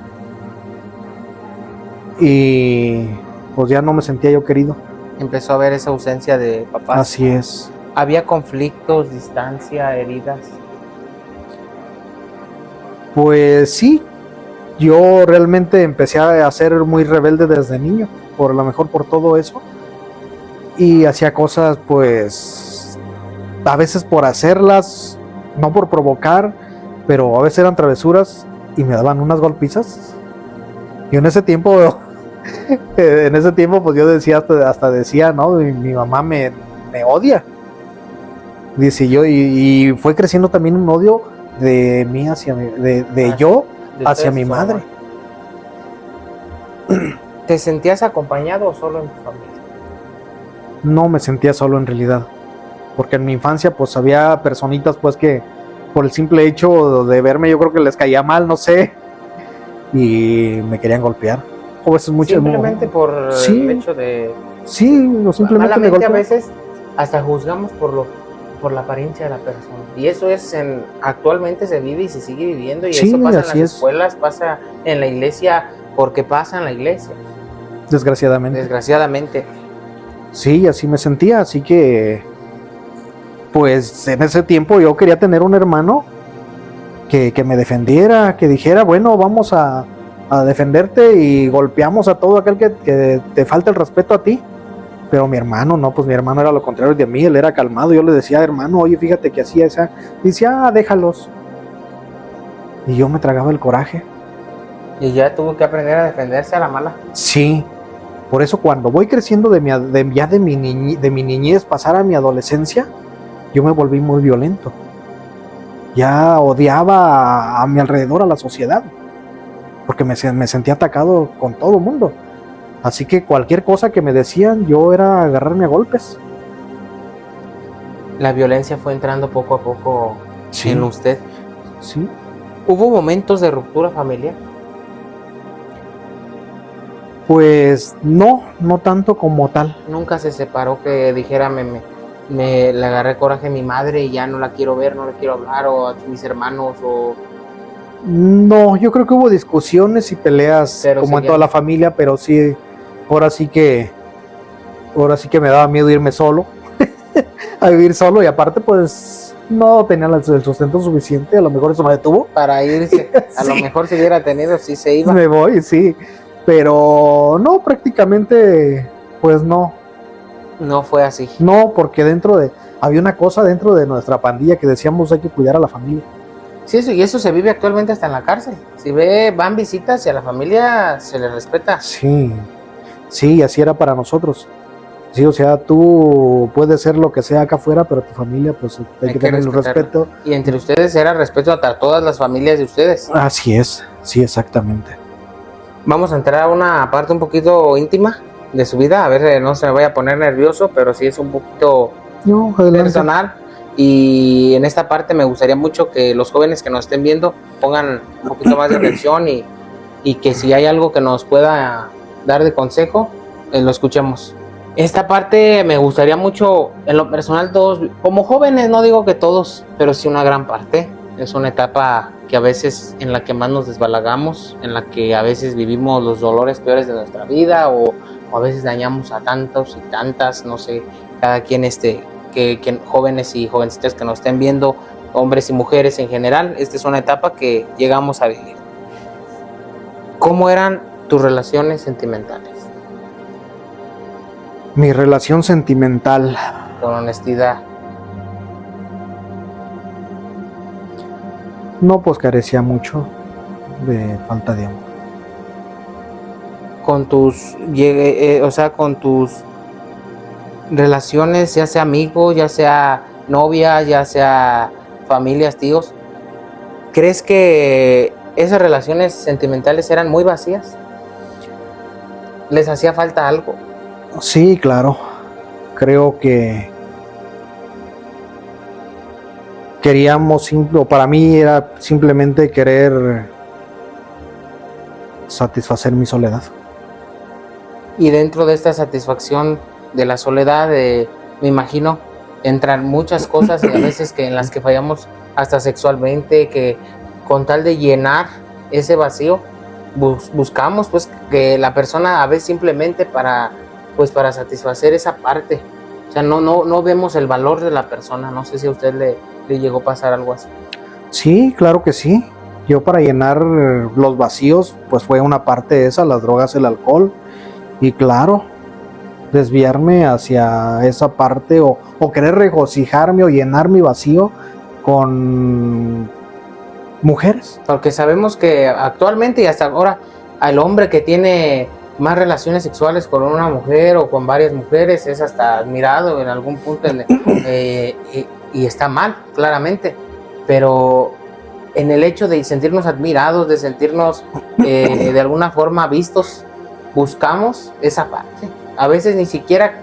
Y pues ya no me sentía yo querido. Empezó a haber esa ausencia de papás. Así es. ¿Había conflictos, distancia, heridas? Pues sí, yo realmente empecé a ser muy rebelde desde niño, por lo mejor por todo eso. Y hacía cosas pues a veces por hacerlas, no por provocar, pero a veces eran travesuras y me daban unas golpizas. Y en ese tiempo pues yo decía, hasta decía, ¿no? Mi mamá me odia. Dice yo, y fue creciendo también un odio de mí hacia yo hacia mi madre. ¿Te sentías acompañado o solo en tu familia? No me sentía solo en realidad, porque en mi infancia pues había personitas pues que por el simple hecho de verme yo creo que les caía mal, no sé, y me querían golpear. O eso es mucho. Simplemente por el hecho de... Sí, o simplemente me golpean. A veces hasta juzgamos por la apariencia de la persona. Y eso actualmente se vive y se sigue viviendo. Y sí, eso pasa en las escuelas, pasa en la iglesia, porque pasa en la iglesia. Desgraciadamente. Sí, así me sentía. Así que, pues en ese tiempo yo quería tener un hermano que me defendiera, que dijera, bueno, vamos a defenderte y golpeamos a todo aquel que te falta el respeto a ti. Pero mi hermano no, pues mi hermano era lo contrario de mí, él era calmado. Yo le decía, hermano, oye, fíjate que hacía esa. Dice, déjalos. Y yo me tragaba el coraje. Y ya tuvo que aprender a defenderse a la mala. Sí, por eso cuando voy creciendo de mi niñez pasar a mi adolescencia, yo me volví muy violento. Ya odiaba a mi alrededor, a la sociedad, porque me sentía atacado con todo el mundo. Así que cualquier cosa que me decían, yo era agarrarme a golpes. La violencia fue entrando poco a poco en usted. Sí. ¿Hubo momentos de ruptura familiar? Pues no tanto como tal. Nunca se separó que dijera, le agarré coraje a mi madre y ya no la quiero ver, no le quiero hablar, o a mis hermanos, o... No, yo creo que hubo discusiones y peleas como en toda la familia, pero sí, ahora sí que me daba miedo irme solo, a vivir solo, y aparte pues no tenía el sustento suficiente, a lo mejor eso me detuvo. Para irse, a lo mejor si hubiera tenido, sí se iba. Me voy, sí, pero no, prácticamente, pues no. No fue así. No, porque había una cosa dentro de nuestra pandilla que decíamos hay que cuidar a la familia. Sí, y eso se vive actualmente hasta en la cárcel. Si van visitas y a la familia se les respeta. Sí, así era para nosotros. Sí, o sea, tú puedes ser lo que sea acá afuera, pero tu familia, pues hay que tener el respeto. Y entre ustedes era respeto a todas las familias de ustedes. Así es, sí, exactamente. Vamos a entrar a una parte un poquito íntima de su vida, a ver, no se me vaya a poner nervioso, pero sí es un poquito personal. Y en esta parte me gustaría mucho que los jóvenes que nos estén viendo pongan un poquito más de atención y que si hay algo que nos pueda dar de consejo, lo escuchemos. Esta parte me gustaría mucho, en lo personal, todos, como jóvenes, no digo que todos, pero sí una gran parte. Es una etapa que a veces en la que más nos desbalagamos, en la que a veces vivimos los dolores peores de nuestra vida o a veces dañamos a tantos y tantas, no sé, cada quien que jóvenes y jovencitas que nos estén viendo, hombres y mujeres en general, esta es una etapa que llegamos a vivir. ¿Cómo eran tus relaciones sentimentales? Mi relación sentimental. Con honestidad. No, pues carecía mucho de falta de amor. Con tus, con tus relaciones, ya sea amigo, ya sea novia, ya sea familias, tíos, ¿crees que esas relaciones sentimentales eran muy vacías? ¿Les hacía falta algo? Sí, claro. Creo que queríamos, o para mí era simplemente querer satisfacer mi soledad. Y dentro de esta satisfacción de la soledad, me imagino, entran muchas cosas y a veces que en las que fallamos hasta sexualmente, que con tal de llenar ese vacío, buscamos pues que la persona a veces simplemente para satisfacer esa parte. O sea, no vemos el valor de la persona. No sé si a usted le llegó a pasar algo así. Sí, claro que sí. Yo para llenar los vacíos, pues fue una parte esa, las drogas, el alcohol. Y claro, desviarme hacia esa parte o querer regocijarme o llenar mi vacío con mujeres. Porque sabemos que actualmente y hasta ahora al hombre que tiene más relaciones sexuales con una mujer o con varias mujeres es hasta admirado en algún punto y está mal, claramente. Pero en el hecho de sentirnos admirados, de sentirnos de alguna forma vistos, buscamos esa parte. A veces ni siquiera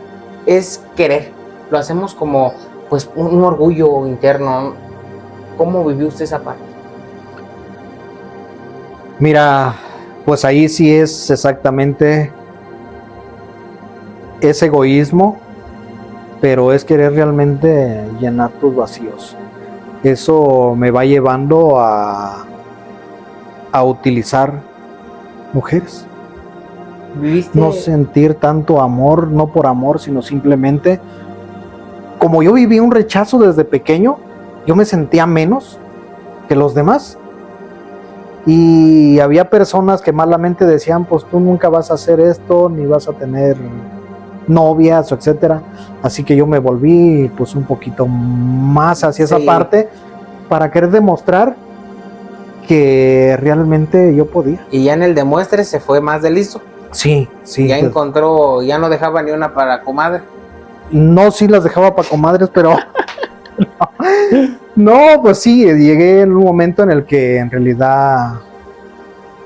es querer, lo hacemos como pues un orgullo interno. ¿Cómo vivió usted esa parte? Mira, pues ahí sí es exactamente ese egoísmo, pero es querer realmente llenar tus vacíos. Eso me va llevando a utilizar mujeres. ¿Viste? No sentir tanto amor, no por amor, sino simplemente, como yo viví un rechazo desde pequeño, yo me sentía menos que los demás. Y había personas que malamente decían, pues tú nunca vas a hacer esto, ni vas a tener novias, etcétera. Así que yo me volví pues un poquito más hacia esa parte para querer demostrar que realmente yo podía. Y ya en el demuestre se fue más de listo. Sí, sí. Ya encontró, ya no dejaba ni una para comadre. No, sí las dejaba para comadres, pero no, pues sí, llegué en un momento en el que en realidad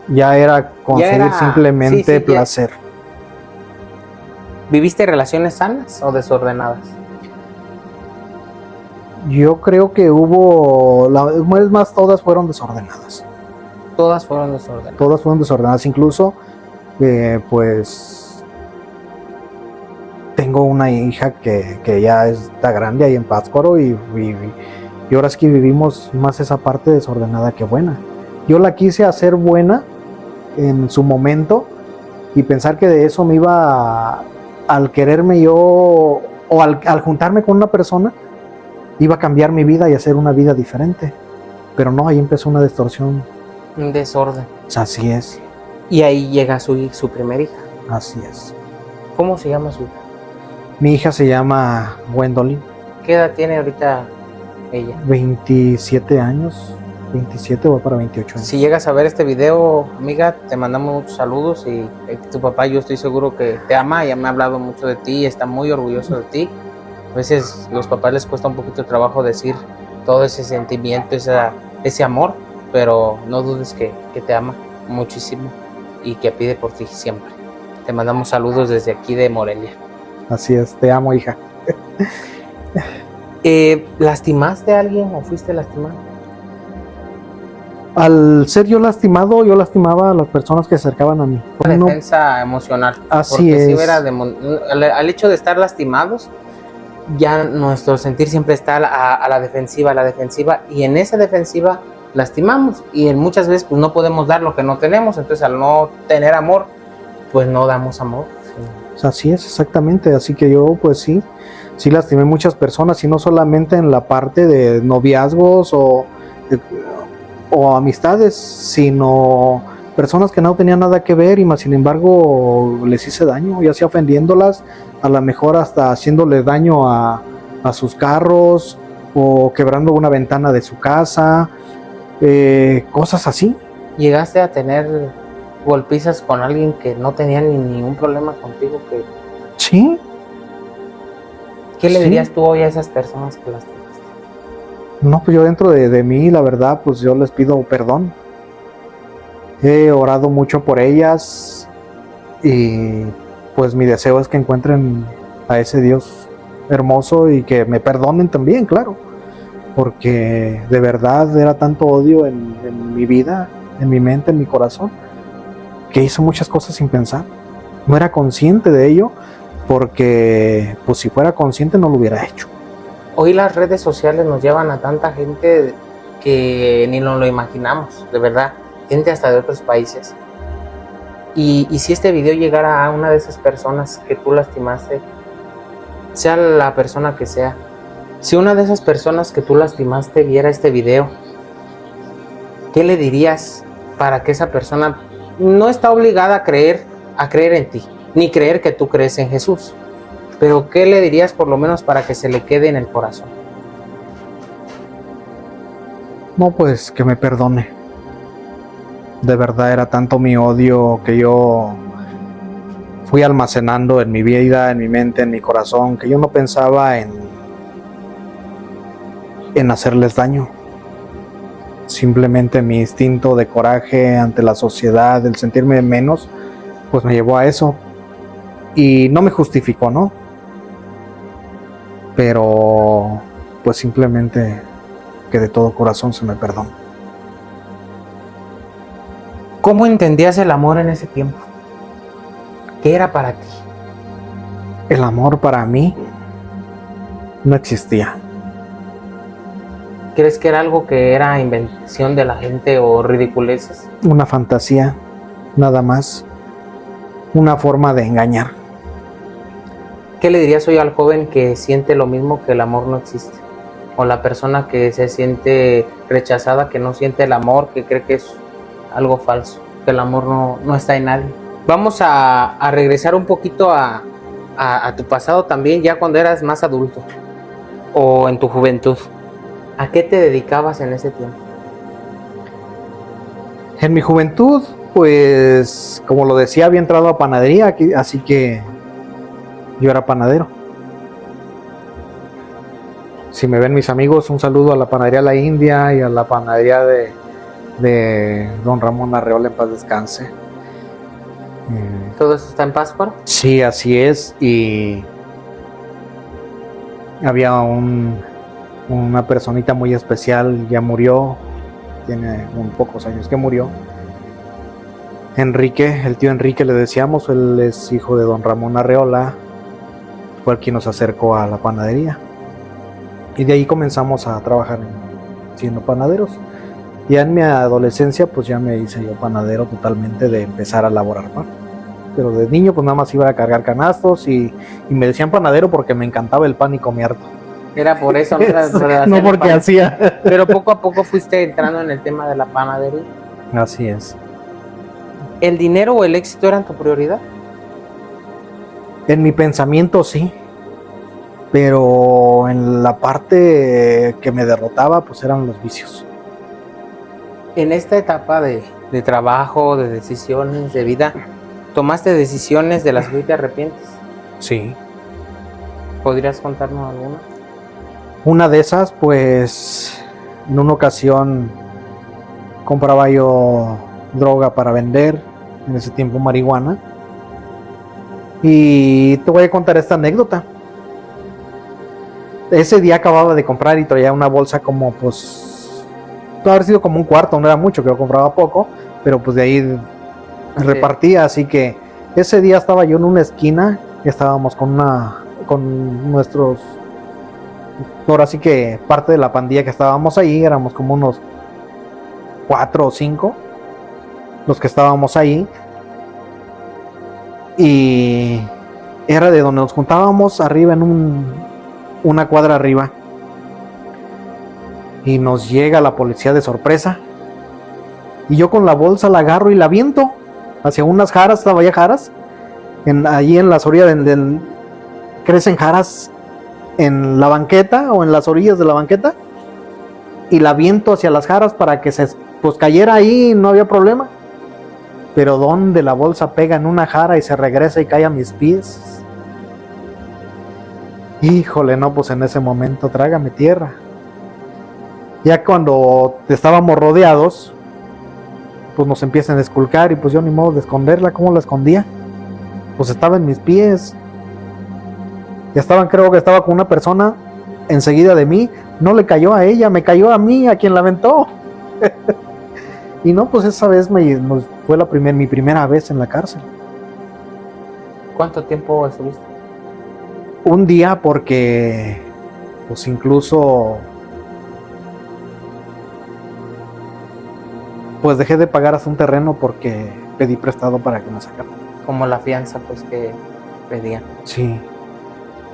ya era conseguir simplemente placer. ¿Viviste relaciones sanas o desordenadas? Yo creo que es más, todas fueron desordenadas. Todas fueron desordenadas. Todas fueron desordenadas, incluso pues tengo una hija que ya está grande ahí en Pátzcuaro y ahora es que vivimos más esa parte desordenada que buena. Yo la quise hacer buena en su momento y pensar que de eso me iba al quererme yo o al juntarme con una persona iba a cambiar mi vida y hacer una vida diferente, pero no, ahí empezó una distorsión, un desorden. Así es. Y ahí llega su primera hija. Así es. ¿Cómo se llama su hija? Mi hija se llama Gwendolyn. ¿Qué edad tiene ahorita ella? 27 años, 27 o para 28 años. Si llegas a ver este video, amiga, te mandamos muchos saludos y tu papá, yo estoy seguro que te ama, ya me ha hablado mucho de ti, está muy orgulloso de ti. A veces los papás les cuesta un poquito de trabajo decir todo ese sentimiento, ese amor, pero no dudes que te ama muchísimo y que pide por ti siempre. Te mandamos saludos desde aquí de Morelia. Así es, te amo, hija. ¿Lastimaste a alguien o fuiste lastimado? Al ser yo lastimado, yo lastimaba a las personas que se acercaban a mí. Una defensa emocional. Así es. Si al hecho de estar lastimados, ya nuestro sentir siempre está a la defensiva, y en esa defensiva lastimamos, y muchas veces pues no podemos dar lo que no tenemos, entonces al no tener amor, pues no damos amor. Sí. Así es, exactamente, así que yo pues sí lastimé muchas personas, y no solamente en la parte de noviazgos o amistades, sino personas que no tenían nada que ver y más sin embargo les hice daño, ya sea ofendiéndolas, a lo mejor hasta haciéndoles daño a sus carros o quebrando una ventana de su casa, cosas así. ¿Llegaste a tener golpizas con alguien que no tenía ningún problema contigo? Sí. ¿Qué le Sí. dirías tú hoy a esas personas que lastimaste? No, pues yo dentro de mí, la verdad, pues yo les pido perdón. He orado mucho por ellas y pues mi deseo es que encuentren a ese Dios hermoso y que me perdonen también, claro, porque de verdad era tanto odio en mi vida, en mi mente, en mi corazón, que hice muchas cosas sin pensar. No era consciente de ello, porque pues si fuera consciente no lo hubiera hecho. Hoy las redes sociales nos llevan a tanta gente que ni nos lo imaginamos, de verdad, gente hasta de otros países. Y si este video llegara a una de esas personas que tú lastimaste, sea la persona que sea, si una de esas personas que tú lastimaste viera este video, ¿qué le dirías para que esa persona no está obligada a creer en ti, ni creer que tú crees en Jesús? Pero ¿qué le dirías por lo menos para que se le quede en el corazón? No, pues que me perdone. De verdad era tanto mi odio que yo fui almacenando en mi vida, en mi mente, en mi corazón, que yo no pensaba en hacerles daño. Simplemente mi instinto de coraje ante la sociedad, el sentirme menos, pues me llevó a eso. Y no me justificó, ¿no? Pero pues simplemente que de todo corazón se me perdone. ¿Cómo entendías el amor en ese tiempo? ¿Qué era para ti? El amor para mí no existía. ¿Crees que era algo que era invención de la gente o ridiculeces? Una fantasía, nada más. Una forma de engañar. ¿Qué le dirías hoy al joven que siente lo mismo, que el amor no existe? O la persona que se siente rechazada, que no siente el amor, que cree que es algo falso, que el amor no está en nadie. Vamos a regresar un poquito a tu pasado también, ya cuando eras más adulto o en tu juventud. ¿A qué te dedicabas en ese tiempo? En mi juventud, pues, como lo decía, había entrado a panadería, así que yo era panadero. Si me ven mis amigos, un saludo a la panadería La India y a la panadería de don Ramón Arreola, en paz descanse. ¿Todo eso está en Pátzcuaro? Sí, así es. Y había una personita muy especial, ya murió, tiene unos pocos años que murió. Enrique, el tío Enrique le decíamos, él es hijo de don Ramón Arreola, fue el quien nos acercó a la panadería. Y de ahí comenzamos a trabajar siendo panaderos. Ya en mi adolescencia, pues ya me hice yo panadero totalmente, de empezar a elaborar pan. Pero de niño, pues nada más iba a cargar canastos y me decían panadero porque me encantaba el pan y comía harto. Era por eso, no porque hacía. Pero poco a poco fuiste entrando en el tema de la panadería. Así es. ¿El dinero o el éxito eran tu prioridad? En mi pensamiento sí, pero en la parte que me derrotaba, pues eran los vicios. En esta etapa de trabajo, de decisiones, de vida, ¿tomaste decisiones de las que te arrepientes? Sí. ¿Podrías contarnos alguna? Una de esas, pues, en una ocasión compraba yo droga para vender, en ese tiempo marihuana. Y te voy a contar esta anécdota. Ese día acababa de comprar y traía una bolsa como, pues, puede haber sido como un cuarto, no era mucho, que yo compraba poco, pero pues de ahí repartía, así que ese día estaba yo en una esquina y estábamos con nuestros, ahora sí que parte de la pandilla que estábamos ahí, éramos como unos 4 o 5 los que estábamos ahí, y era de donde nos juntábamos arriba en una cuadra arriba, y nos llega la policía de sorpresa Y yo con la bolsa la agarro y la aviento hacia unas jaras, había jaras, allí en las orillas crecen jaras en la banqueta o en las orillas de la banqueta, y la aviento hacia las jaras para que pues cayera ahí, no había problema. Pero donde la bolsa pega en una jara y se regresa y cae a mis pies. Híjole, no, pues en ese momento trágame tierra. Ya cuando estábamos rodeados, pues nos empiezan a esculcar y pues yo ni modo de esconderla. ¿Cómo la escondía? Pues estaba en mis pies. Ya creo que estaba con una persona enseguida de mí. No le cayó a ella, me cayó a mí, a quien la aventó. Y no, pues esa vez fue mi primera vez en la cárcel. ¿Cuánto tiempo estuviste? Un día, porque pues incluso pues dejé de pagar hasta un terreno porque pedí prestado para que me sacaran. Como la fianza pues que pedían. Sí.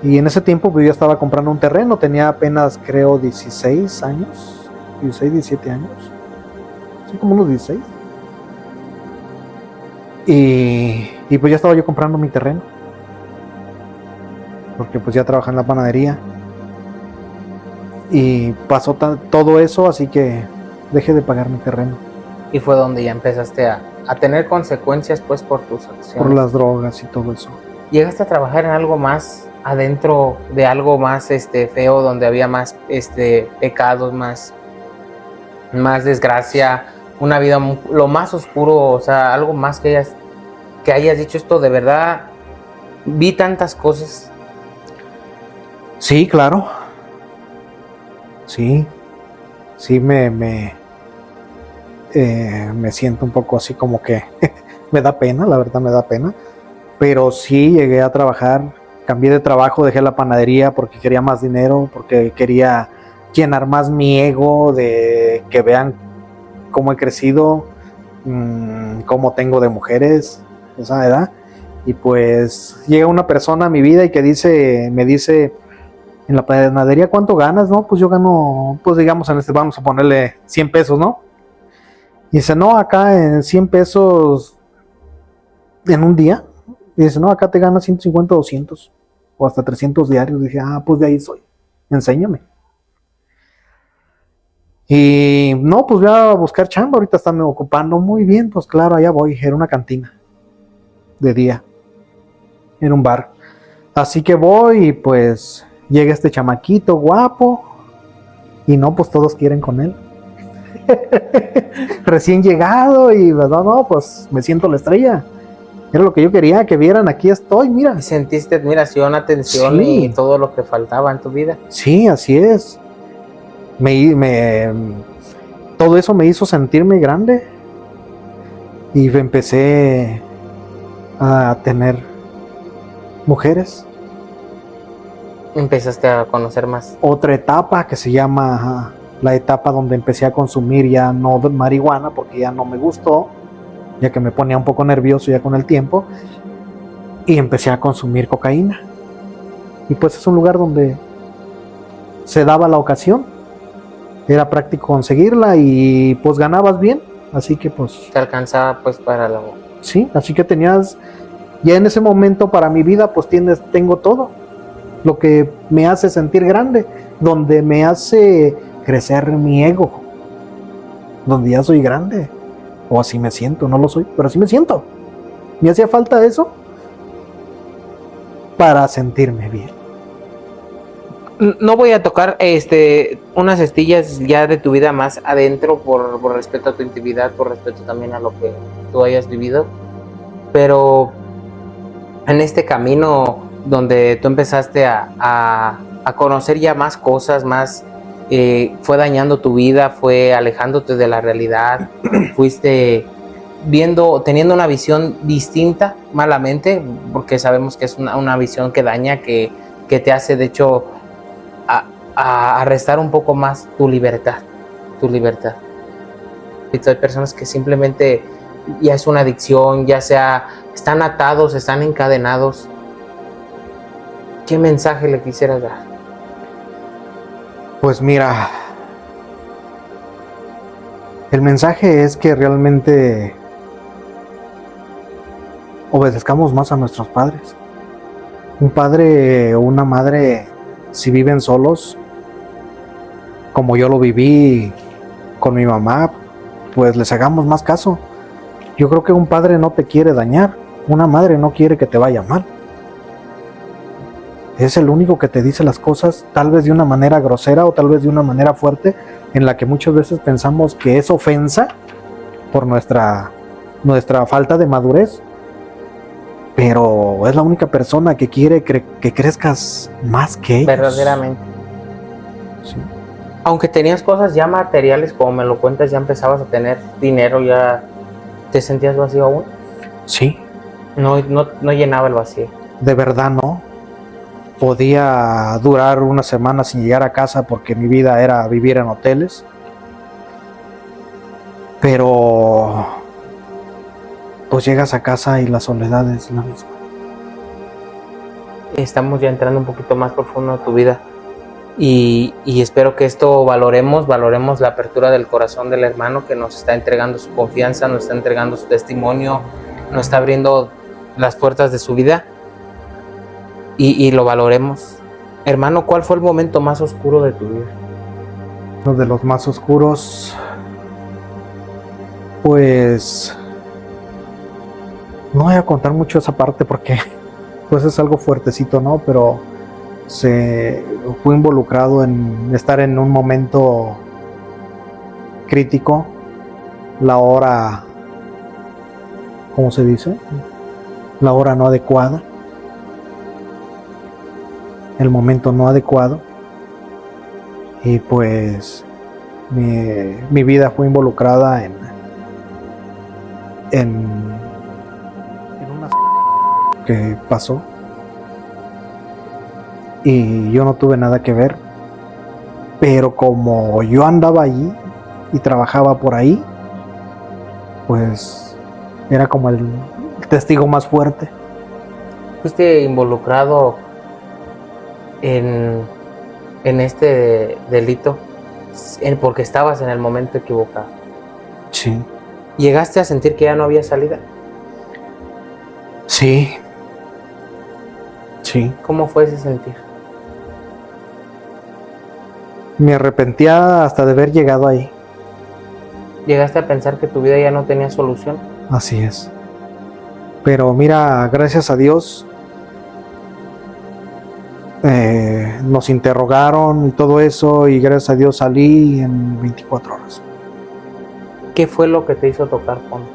Y en ese tiempo pues yo estaba comprando un terreno, tenía apenas creo 16 años, 16, 17 años, sí, como unos 16. Y pues ya estaba yo comprando mi terreno, porque pues ya trabajaba en la panadería. Y pasó todo eso, así que dejé de pagar mi terreno. Y fue donde ya empezaste a tener consecuencias pues por tus acciones. Por las drogas y todo eso. ¿Llegaste a trabajar en algo más adentro de algo más feo, donde había más pecados, más desgracia, una vida lo más oscuro, o sea, algo más que hayas dicho esto de verdad? Vi tantas cosas. Sí, claro. Sí me siento un poco así como que me da pena, la verdad me da pena. Pero sí llegué a trabajar, cambié de trabajo, dejé la panadería porque quería más dinero, porque quería llenar más mi ego, de que vean cómo he crecido, cómo tengo de mujeres, esa edad. Y pues llega una persona a mi vida y me dice, en la panadería, ¿cuánto ganas? No, pues yo gano, pues digamos, vamos a ponerle 100 pesos, ¿no? Y dice, no, acá en 100 pesos en un día. Y dice, no, acá te ganas 150, 200 o hasta 300 diarios. Dije, pues de ahí soy, enséñame. Y no, pues voy a buscar chamba, ahorita están ocupando. Muy bien, pues claro, allá voy. Era una cantina de día, en un bar. Así que voy y pues llega este chamaquito guapo. Y no, pues todos quieren con él. Recién llegado y no, pues me siento la estrella. Era lo que yo quería, que vieran, aquí estoy, mira. Y sentiste admiración, atención, sí, y todo lo que faltaba en tu vida. Sí, así es. Todo eso me hizo sentirme grande. Y empecé a tener mujeres. Empezaste a conocer más. Otra etapa que se llama la etapa donde empecé a consumir ya no marihuana, porque ya no me gustó, ya que me ponía un poco nervioso ya con el tiempo, y empecé a consumir cocaína. Y pues es un lugar donde se daba la ocasión, era práctico conseguirla y pues ganabas bien, así que pues te alcanzaba pues para la... Sí, así que tenías, ya en ese momento para mi vida pues tengo todo, lo que me hace sentir grande, donde me hace crecer mi ego, donde ya soy grande. O así me siento, no lo soy, pero así me siento. Me hacía falta eso para sentirme bien. No voy a tocar unas estillas ya de tu vida más adentro por respeto a tu intimidad, por respeto también a lo que tú hayas vivido. Pero en este camino donde tú empezaste a conocer ya más cosas, más fue dañando tu vida, fue alejándote de la realidad, fuiste teniendo una visión distinta, malamente, porque sabemos que es una visión que daña, que te hace de hecho a restar un poco más tu libertad. Hay personas que simplemente ya es una adicción, ya sea están atados, están encadenados. ¿Qué mensaje le quisieras dar? Pues mira, El mensaje es que realmente obedezcamos más a nuestros padres. Un padre o una madre, si viven solos, como yo lo viví con mi mamá, pues les hagamos más caso. Yo creo que un padre no te quiere dañar, una madre no quiere que te vaya mal. Es el único que te dice las cosas, tal vez de una manera grosera o tal vez de una manera fuerte, en la que muchas veces pensamos que es ofensa por nuestra falta de madurez. Pero es la única persona que quiere que crezcas más que ellos. Verdaderamente. Sí. Aunque tenías cosas ya materiales, como me lo cuentas, ya empezabas a tener dinero, ya te sentías vacío aún. Sí. No llenaba el vacío. De verdad no. Podía durar una semana sin llegar a casa porque mi vida era vivir en hoteles. Pero pues llegas a casa y la soledad es la misma. Estamos ya entrando un poquito más profundo en tu vida. Y espero que esto valoremos la apertura del corazón del hermano que nos está entregando su confianza, nos está entregando su testimonio, nos está abriendo las puertas de su vida y lo valoremos. Hermano, ¿cuál fue el momento más oscuro de tu vida? Uno de los más oscuros, pues no voy a contar mucho esa parte porque pues es algo fuertecito, ¿no? Pero fue involucrado en estar en un momento crítico, la hora, ¿cómo se dice? La hora no adecuada, el momento no adecuado, y pues mi vida fue involucrada en una que pasó. Y yo no tuve nada que ver, pero como yo andaba allí y trabajaba por ahí, pues era como el testigo más fuerte. ¿Fuiste involucrado en este delito porque estabas en el momento equivocado? Sí. ¿Llegaste a sentir que ya no había salida? Sí. Sí. ¿Cómo fue ese sentir? Me arrepentía hasta de haber llegado ahí. ¿Llegaste a pensar que tu vida ya no tenía solución? Así es. Pero mira, gracias a Dios, nos interrogaron y todo eso, y gracias a Dios salí en 24 horas. ¿Qué fue lo que te hizo tocar fondo?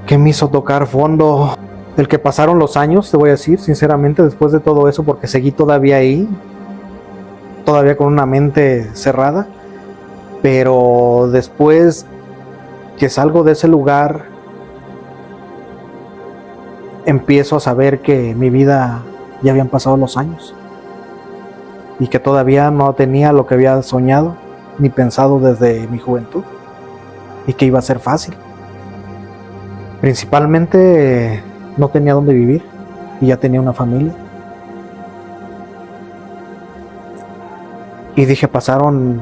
¿Qué me hizo tocar fondo? El que pasaron los años, te voy a decir, sinceramente, después de todo eso, porque seguí todavía ahí, todavía con una mente cerrada, pero después que salgo de ese lugar, empiezo a saber que mi vida ya habían pasado los años y que todavía no tenía lo que había soñado ni pensado desde mi juventud, y que iba a ser fácil. Principalmente no tenía dónde vivir y ya tenía una familia. Y dije, pasaron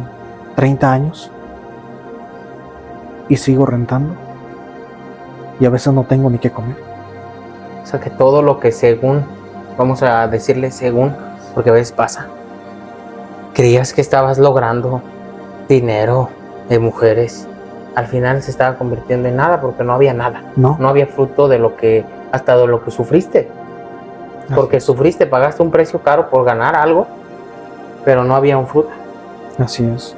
30 años y sigo rentando y a veces no tengo ni qué comer. O sea que todo lo que según, vamos a decirle según, porque a veces pasa, creías que estabas logrando dinero de mujeres, al final se estaba convirtiendo en nada porque no había nada. No había fruto de lo que, hasta de lo que sufriste. Porque sufriste, pagaste un precio caro por ganar algo, pero no había un fruto. Así es.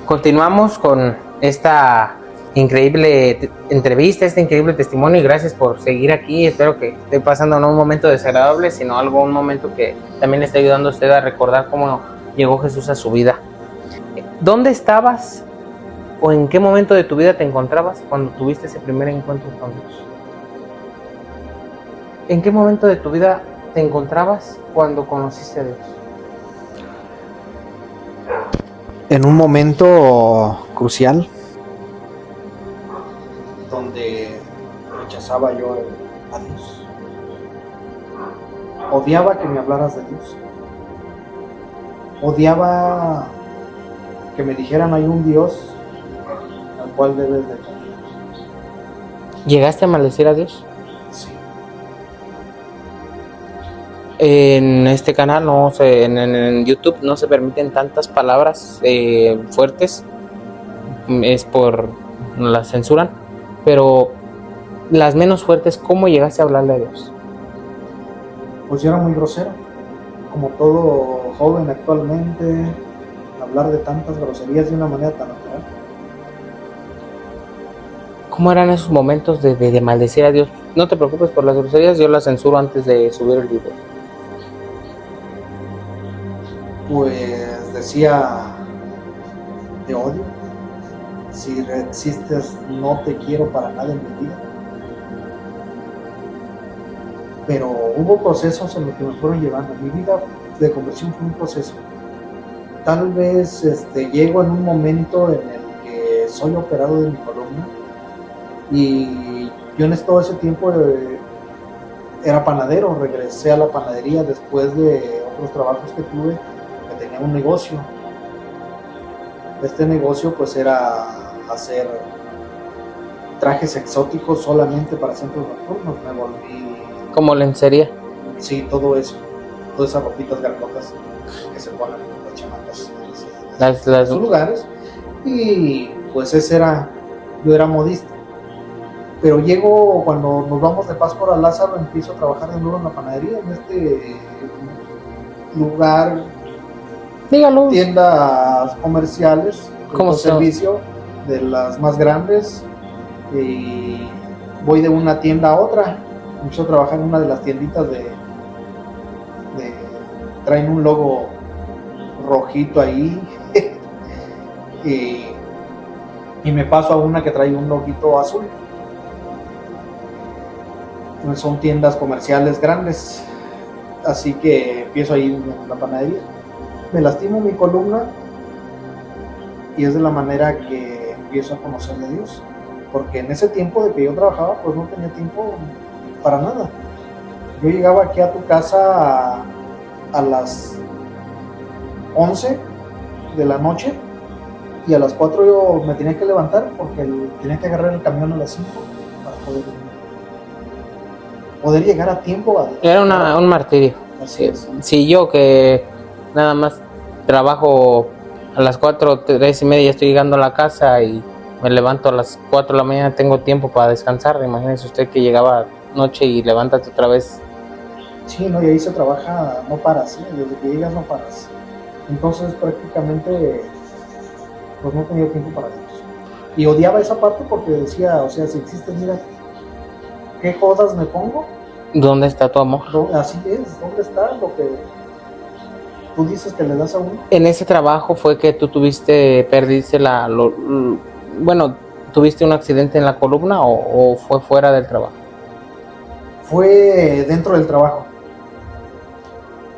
Continuamos con esta increíble entrevista, este increíble testimonio, y gracias por seguir aquí. Espero que esté pasando no un momento desagradable, sino un momento que también le esté ayudando a usted a recordar cómo llegó Jesús a su vida. ¿Dónde estabas o en qué momento de tu vida te encontrabas cuando tuviste ese primer encuentro con Dios? ¿En qué momento de tu vida te encontrabas cuando conociste a Dios? En un momento crucial donde rechazaba yo a Dios. Odiaba que me hablaras de Dios. Odiaba que me dijeran hay un Dios al cual debes de confiar. ¿Llegaste a maldecir a Dios? Sí. En este canal no se, en YouTube no se permiten tantas palabras fuertes, es por las censuran, pero las menos fuertes, ¿cómo llegaste a hablarle a Dios? Pues yo era muy grosero, como todo joven actualmente, hablar de tantas groserías de una manera tan natural. ¿Cómo eran esos momentos de maldecir a Dios? No te preocupes por las groserías, yo las censuro antes de subir el video. Pues decía, te odio, si existes no te quiero para nada en mi vida. Pero hubo procesos en los que me fueron llevando. Mi vida de conversión fue un proceso. Tal vez llego en un momento en el que soy operado de mi columna y yo en todo ese tiempo era panadero. Regresé a la panadería después de otros trabajos que tuve, que tenía un negocio. Este negocio pues era hacer trajes exóticos solamente para centros nocturnos. Me volví... ¿Como lencería? Sí, todo eso. Todas esas ropitas grandotas que se ponen las chamacas en sus lugares. Y pues yo era modista. Pero llego, cuando nos vamos de Pascua a Lázaro, empiezo a trabajar de nuevo en la panadería, en este lugar, dígalo, tiendas comerciales, como servicio de las más grandes. Y voy de una tienda a otra. Empiezo a trabajar en una de las tienditas traen un logo rojito ahí. y me paso a una que trae un loguito azul. Son tiendas comerciales grandes, así que empiezo ahí en la panadería. Me lastimo mi columna y es de la manera que empiezo a conocer de Dios, porque en ese tiempo de que yo trabajaba pues no tenía tiempo para nada. Yo llegaba aquí a tu casa a las 11 de la noche y a las 4 yo me tenía que levantar porque tenía que agarrar el camión a las 5 para poder llegar a tiempo. Era un martirio. Así es. Si yo que nada más trabajo a las 4, 3 y media, ya estoy llegando a la casa y me levanto a las 4 de la mañana, tengo tiempo para descansar. Imagínese usted que llegaba noche y levántate otra vez. Sí, no, y ahí se trabaja, no paras, ¿eh? Desde que llegas no paras. Entonces prácticamente pues no tenía tiempo para Dios. Y odiaba esa parte porque decía, o sea, si existe, mira, ¿qué jodas me pongo? ¿Dónde está tu amor? Así es, ¿dónde está lo que tú dices que le das a uno? En ese trabajo fue que tú perdiste bueno, ¿tuviste un accidente en la columna o fue fuera del trabajo? Fue dentro del trabajo.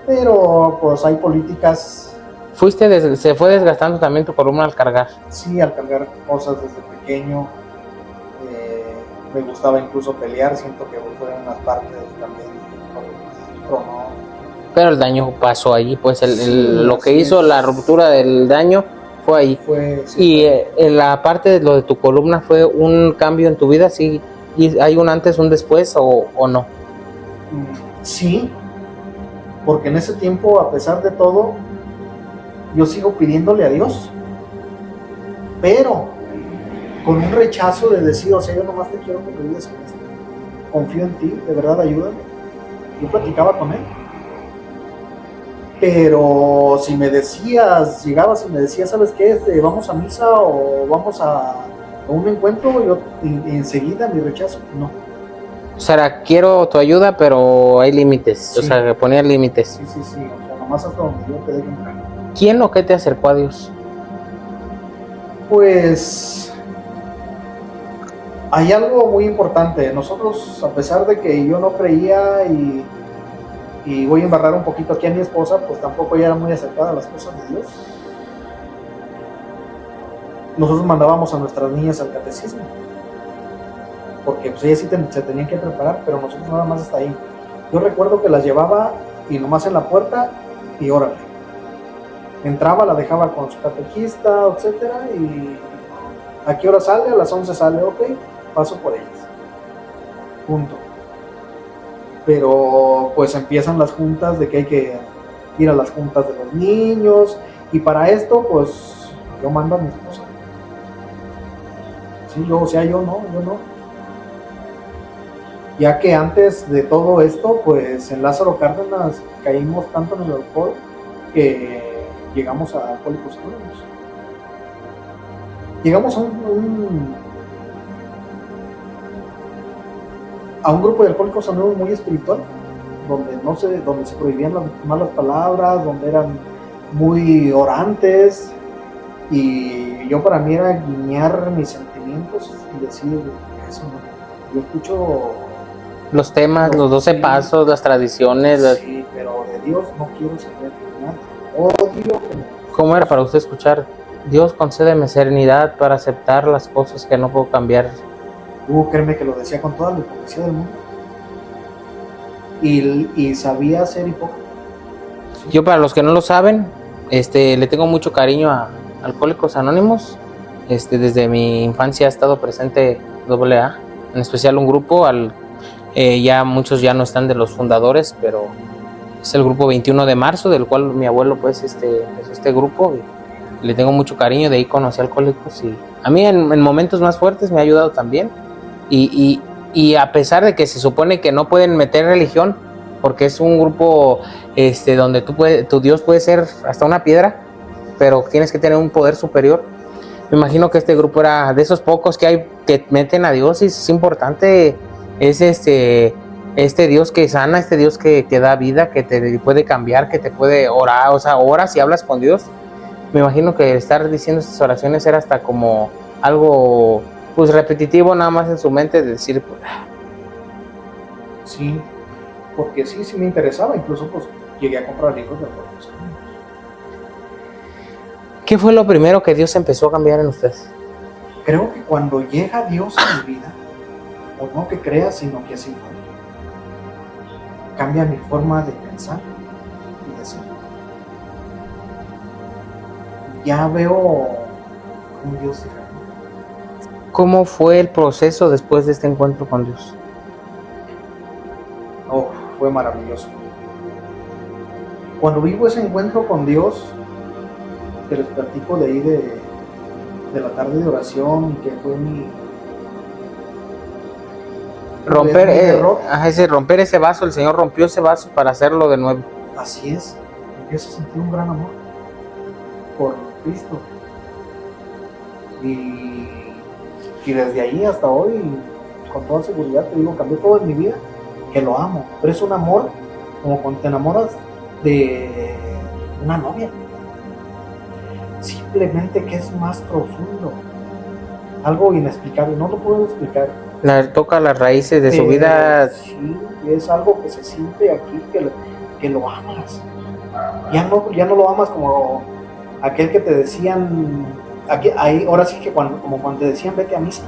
Pero pues hay políticas. ¿Se fue desgastando también tu columna al cargar? Sí, al cargar cosas desde pequeño. Me gustaba incluso pelear, siento que fue en unas partes también tronó. Pero el daño pasó allí, pues lo que hizo la ruptura del daño fue ahí. Y en la parte de lo de tu columna, ¿fue un cambio en tu vida? ¿Sí? ¿Y hay un antes, un después o no? Sí, porque en ese tiempo, a pesar de todo, yo sigo pidiéndole a Dios, pero con un rechazo de decir, o sea, yo nomás te quiero que me ayudes en esto, confío en ti, de verdad ayúdame. Yo platicaba con él, pero si me decías, llegabas y me decías, ¿sabes qué? Vamos a misa o vamos a un encuentro, yo enseguida mi rechazo, no. O sea, quiero tu ayuda, pero hay límites, sí. O sea, poner límites. Sí, o sea, nomás hasta donde yo te deje entrar. ¿Quién o qué te acercó a Dios? Pues hay algo muy importante. Nosotros, a pesar de que yo no creía y voy a embarrar un poquito aquí a mi esposa, pues tampoco ella era muy acercada a las cosas de Dios. Nosotros mandábamos a nuestras niñas al catecismo, porque pues ellas sí se tenían que preparar, pero nosotros nada más hasta ahí. Yo recuerdo que las llevaba y nomás en la puerta y órale. Entraba, la dejaba con su catequista, etcétera, y ¿a qué hora sale? A las 11 sale, ok, paso por ellas. Punto. Pero pues empiezan las juntas de que hay que ir a las juntas de los niños, y para esto pues yo mando a mi esposa. Sí, yo no. Ya que antes de todo esto, pues en Lázaro Cárdenas caímos tanto en el alcohol que llegamos a Alcohólicos Anónimos. Llegamos a un grupo de Alcohólicos Anónimos muy espiritual, donde se prohibían las malas palabras, donde eran muy orantes, y yo, para mí era guiñar mis sentimientos y decir eso, ¿no? Yo escucho Los temas, los 12 sí, pasos, las tradiciones. Sí, pero de Dios no quiero saber nada. Odio. ¿Cómo era para usted escuchar? Dios, concédeme serenidad para aceptar las cosas que no puedo cambiar. Créeme que lo decía con toda la hipocresía del mundo. Y sabía ser hipócrita. Yo, para los que no lo saben, le tengo mucho cariño a Alcohólicos Anónimos. Desde mi infancia ha estado presente AA, en especial un grupo ya muchos ya no están de los fundadores, pero es el grupo 21 de marzo, del cual mi abuelo pues empezó este grupo, y le tengo mucho cariño. De ahí conocí a Alcohólicos, y a mí en momentos más fuertes me ha ayudado también, y a pesar de que se supone que no pueden meter religión, porque es un grupo donde tu Dios puede ser hasta una piedra, pero tienes que tener un poder superior. Me imagino que este grupo era de esos pocos que hay que meten a Dios, y es importante. Es este Dios que sana, este Dios que da vida, que te puede cambiar, que te puede orar, o sea, oras y hablas con Dios. Me imagino que estar diciendo estas oraciones era hasta como algo pues repetitivo, nada más en su mente, de decir pues, sí, porque sí me interesaba. Incluso pues llegué a comprar libros de Alcohólicos Anónimos. ¿Qué fue lo primero que Dios empezó a cambiar en usted? Creo que cuando llega Dios a mi vida, o no que crea, sino que así fue, cambia mi forma de pensar y de ser. Ya veo un Dios diferente. ¿Cómo fue el proceso después de este encuentro con Dios? Fue maravilloso. Cuando vivo ese encuentro con Dios, que les platico de ahí de la tarde de oración, que fue mi romper ese vaso. El Señor rompió ese vaso para hacerlo de nuevo. Así es. Empiezo a sentir un gran amor por Cristo, y desde ahí hasta hoy, con toda seguridad te digo, cambió todo en mi vida, que lo amo. Pero es un amor como cuando te enamoras de una novia, simplemente que es más profundo, algo inexplicable, no lo puedo explicar. Toca las raíces de su vida. Sí, es algo que se siente aquí, que lo amas. Ya no lo amas como aquel que te decían, ahora sí que como cuando te decían vete a misa.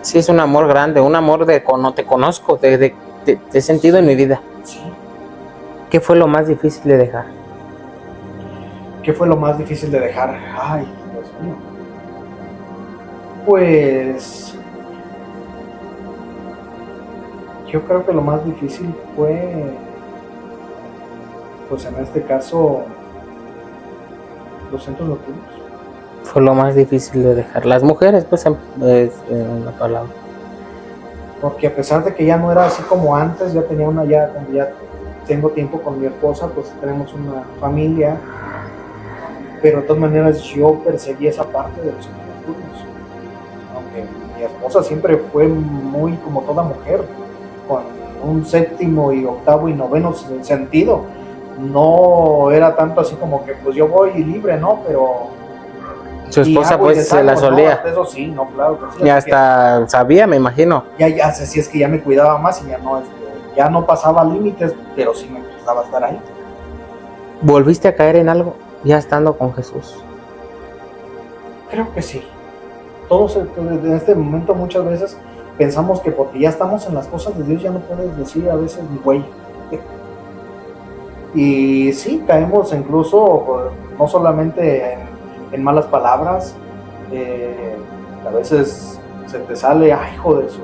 Sí, es un amor grande, un amor de no te conozco, te he sentido en mi vida. Sí. ¿Qué fue lo más difícil de dejar? ¿Qué fue lo más difícil de dejar? Ay, Dios mío. Pues yo creo que lo más difícil fue, pues en este caso, los centros nocturnos. Fue lo más difícil de dejar. Las mujeres, pues, es una palabra. Porque a pesar de que ya no era así como antes, ya tengo tiempo con mi esposa, pues tenemos una familia, pero de todas maneras yo perseguí esa parte de los centros nocturnos. Aunque mi esposa siempre fue muy como toda mujer, con un séptimo y octavo y noveno sentido. No era tanto así como que pues yo voy libre, ¿no? Pero su esposa pues se la solía. No, eso sí, no, claro que sí. Y hasta sabía, me imagino. Ya sé si es que ya me cuidaba más y ya no pasaba límites, pero sí me gustaba estar ahí. ¿Volviste a caer en algo ya estando con Jesús? Creo que sí. Todos en este momento muchas veces pensamos que porque ya estamos en las cosas de Dios ya no puedes decir a veces ni güey. Y sí, caemos incluso, pues, no solamente en malas palabras, a veces se te sale, ay, hijo de su...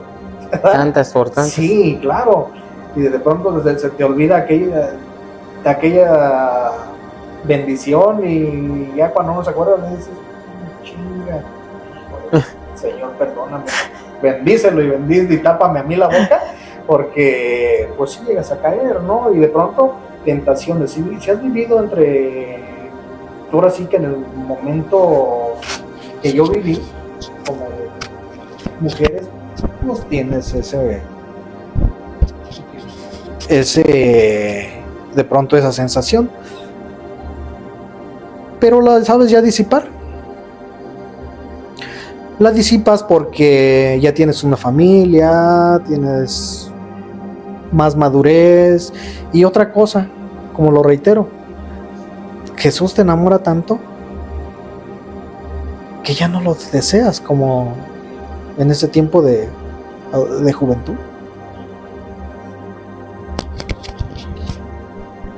Tantas por tantas. Sí, claro. Y de pronto se te olvida aquella bendición y ya cuando uno se acuerda le dices, chinga, Señor, perdóname, bendícelo y bendice y tápame a mí la boca, porque pues sí llegas a caer, ¿no? Y de pronto tentaciones, si has vivido ahora sí que en el momento que yo viví, como de mujeres, pues tienes de pronto esa sensación, pero la sabes ya disipar. La disipas porque ya tienes una familia, tienes más madurez y otra cosa, como lo reitero, Jesús te enamora tanto que ya no lo deseas como en ese tiempo de juventud.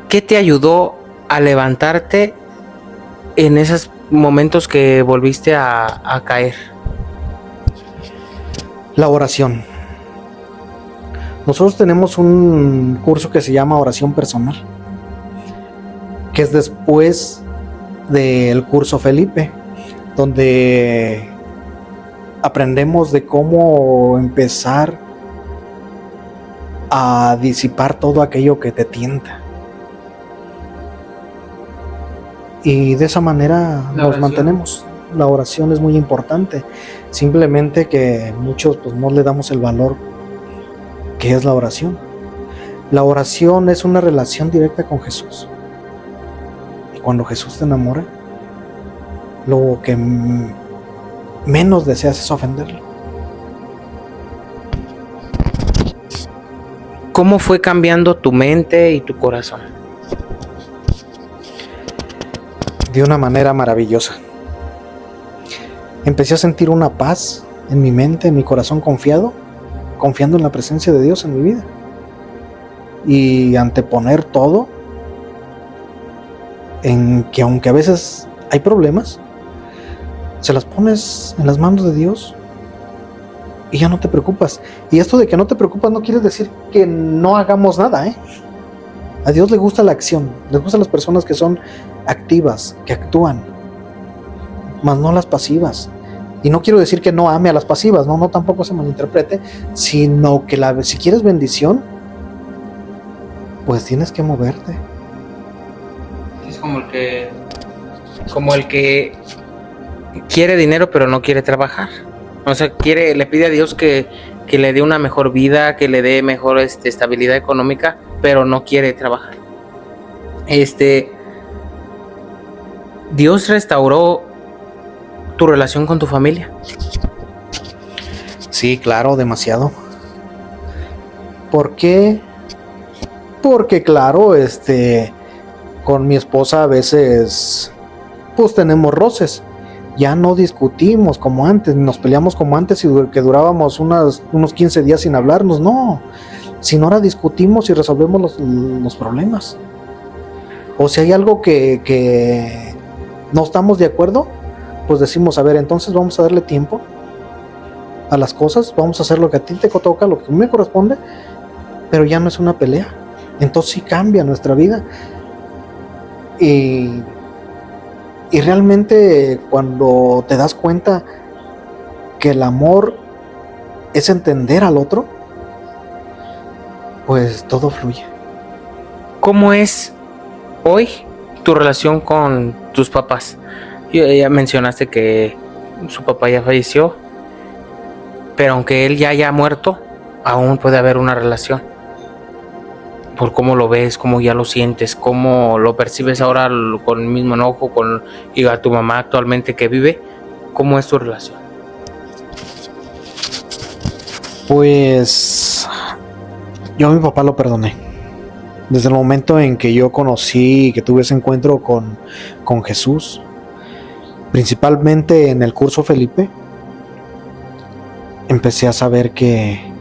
¿Qué te ayudó a levantarte en esos momentos que volviste a caer? La oración. Nosotros tenemos un curso que se llama oración personal, que es después del curso Felipe, donde aprendemos de cómo empezar a disipar todo aquello que te tienta. Y de esa manera nos mantenemos. La oración es muy importante. Simplemente que muchos pues no le damos el valor que es la oración. La oración es una relación directa con Jesús. Y cuando Jesús te enamora, lo que menos deseas es ofenderlo. ¿Cómo fue cambiando tu mente y tu corazón? De una manera maravillosa. Empecé a sentir una paz en mi mente, en mi corazón confiando en la presencia de Dios en mi vida. Y anteponer todo en que aunque a veces hay problemas, se las pones en las manos de Dios y ya no te preocupas. Y esto de que no te preocupas no quiere decir que no hagamos nada, ¿eh? A Dios le gusta la acción, le gustan las personas que son activas, que actúan, más no las pasivas. Y no quiero decir que no ame a las pasivas, no tampoco se malinterprete, sino que si quieres bendición, pues tienes que moverte. Es como el que quiere dinero pero no quiere trabajar. O sea, le pide a Dios que le dé una mejor vida, que le dé mejor estabilidad económica, pero no quiere trabajar. Dios restauró tu relación con tu familia. Sí, claro, demasiado. ¿Por qué? Porque claro, con mi esposa a veces pues tenemos roces. Ya no discutimos como antes, nos peleamos como antes y que durábamos unos 15 días sin hablarnos, no. Sino ahora discutimos y resolvemos los problemas. O si hay algo que no estamos de acuerdo, pues decimos, a ver, entonces vamos a darle tiempo a las cosas, vamos a hacer lo que a ti te toca, lo que me corresponde, pero ya no es una pelea. Entonces sí cambia nuestra vida. Y realmente cuando te das cuenta que el amor es entender al otro, pues todo fluye. ¿Cómo es hoy tu relación con tus papás? Ya mencionaste que su papá ya falleció, pero aunque él ya haya muerto, aún puede haber una relación. Por cómo lo ves, cómo ya lo sientes, cómo lo percibes ahora con el mismo enojo, y a tu mamá actualmente que vive, ¿cómo es tu relación? Pues yo a mi papá lo perdoné. Desde el momento en que yo conocí, que tuve ese encuentro con Jesús, principalmente en el curso Felipe, empecé a saber que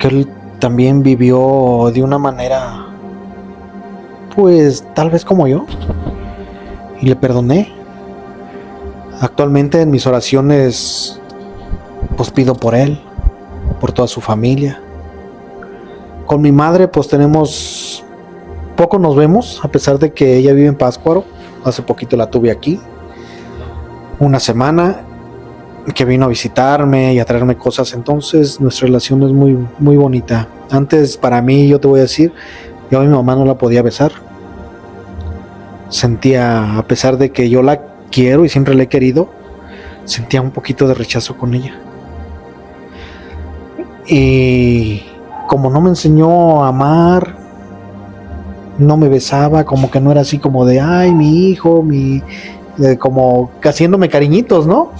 él también vivió de una manera pues tal vez como yo, y le perdoné. Actualmente en mis oraciones pues pido por él, por toda su familia. Con mi madre pues tenemos, poco nos vemos, a pesar de que ella vive en Pátzcuaro. Hace poquito la tuve aquí, una semana, que vino a visitarme y a traerme cosas. Entonces nuestra relación es muy, muy bonita. Antes, para mí, yo te voy a decir, yo a mi mamá no la podía besar. Sentía, a pesar de que yo la quiero y siempre la he querido, sentía un poquito de rechazo con ella. Y como no me enseñó a amar, no me besaba, como que no era así como de, ay, mi hijo, como haciéndome cariñitos, ¿no?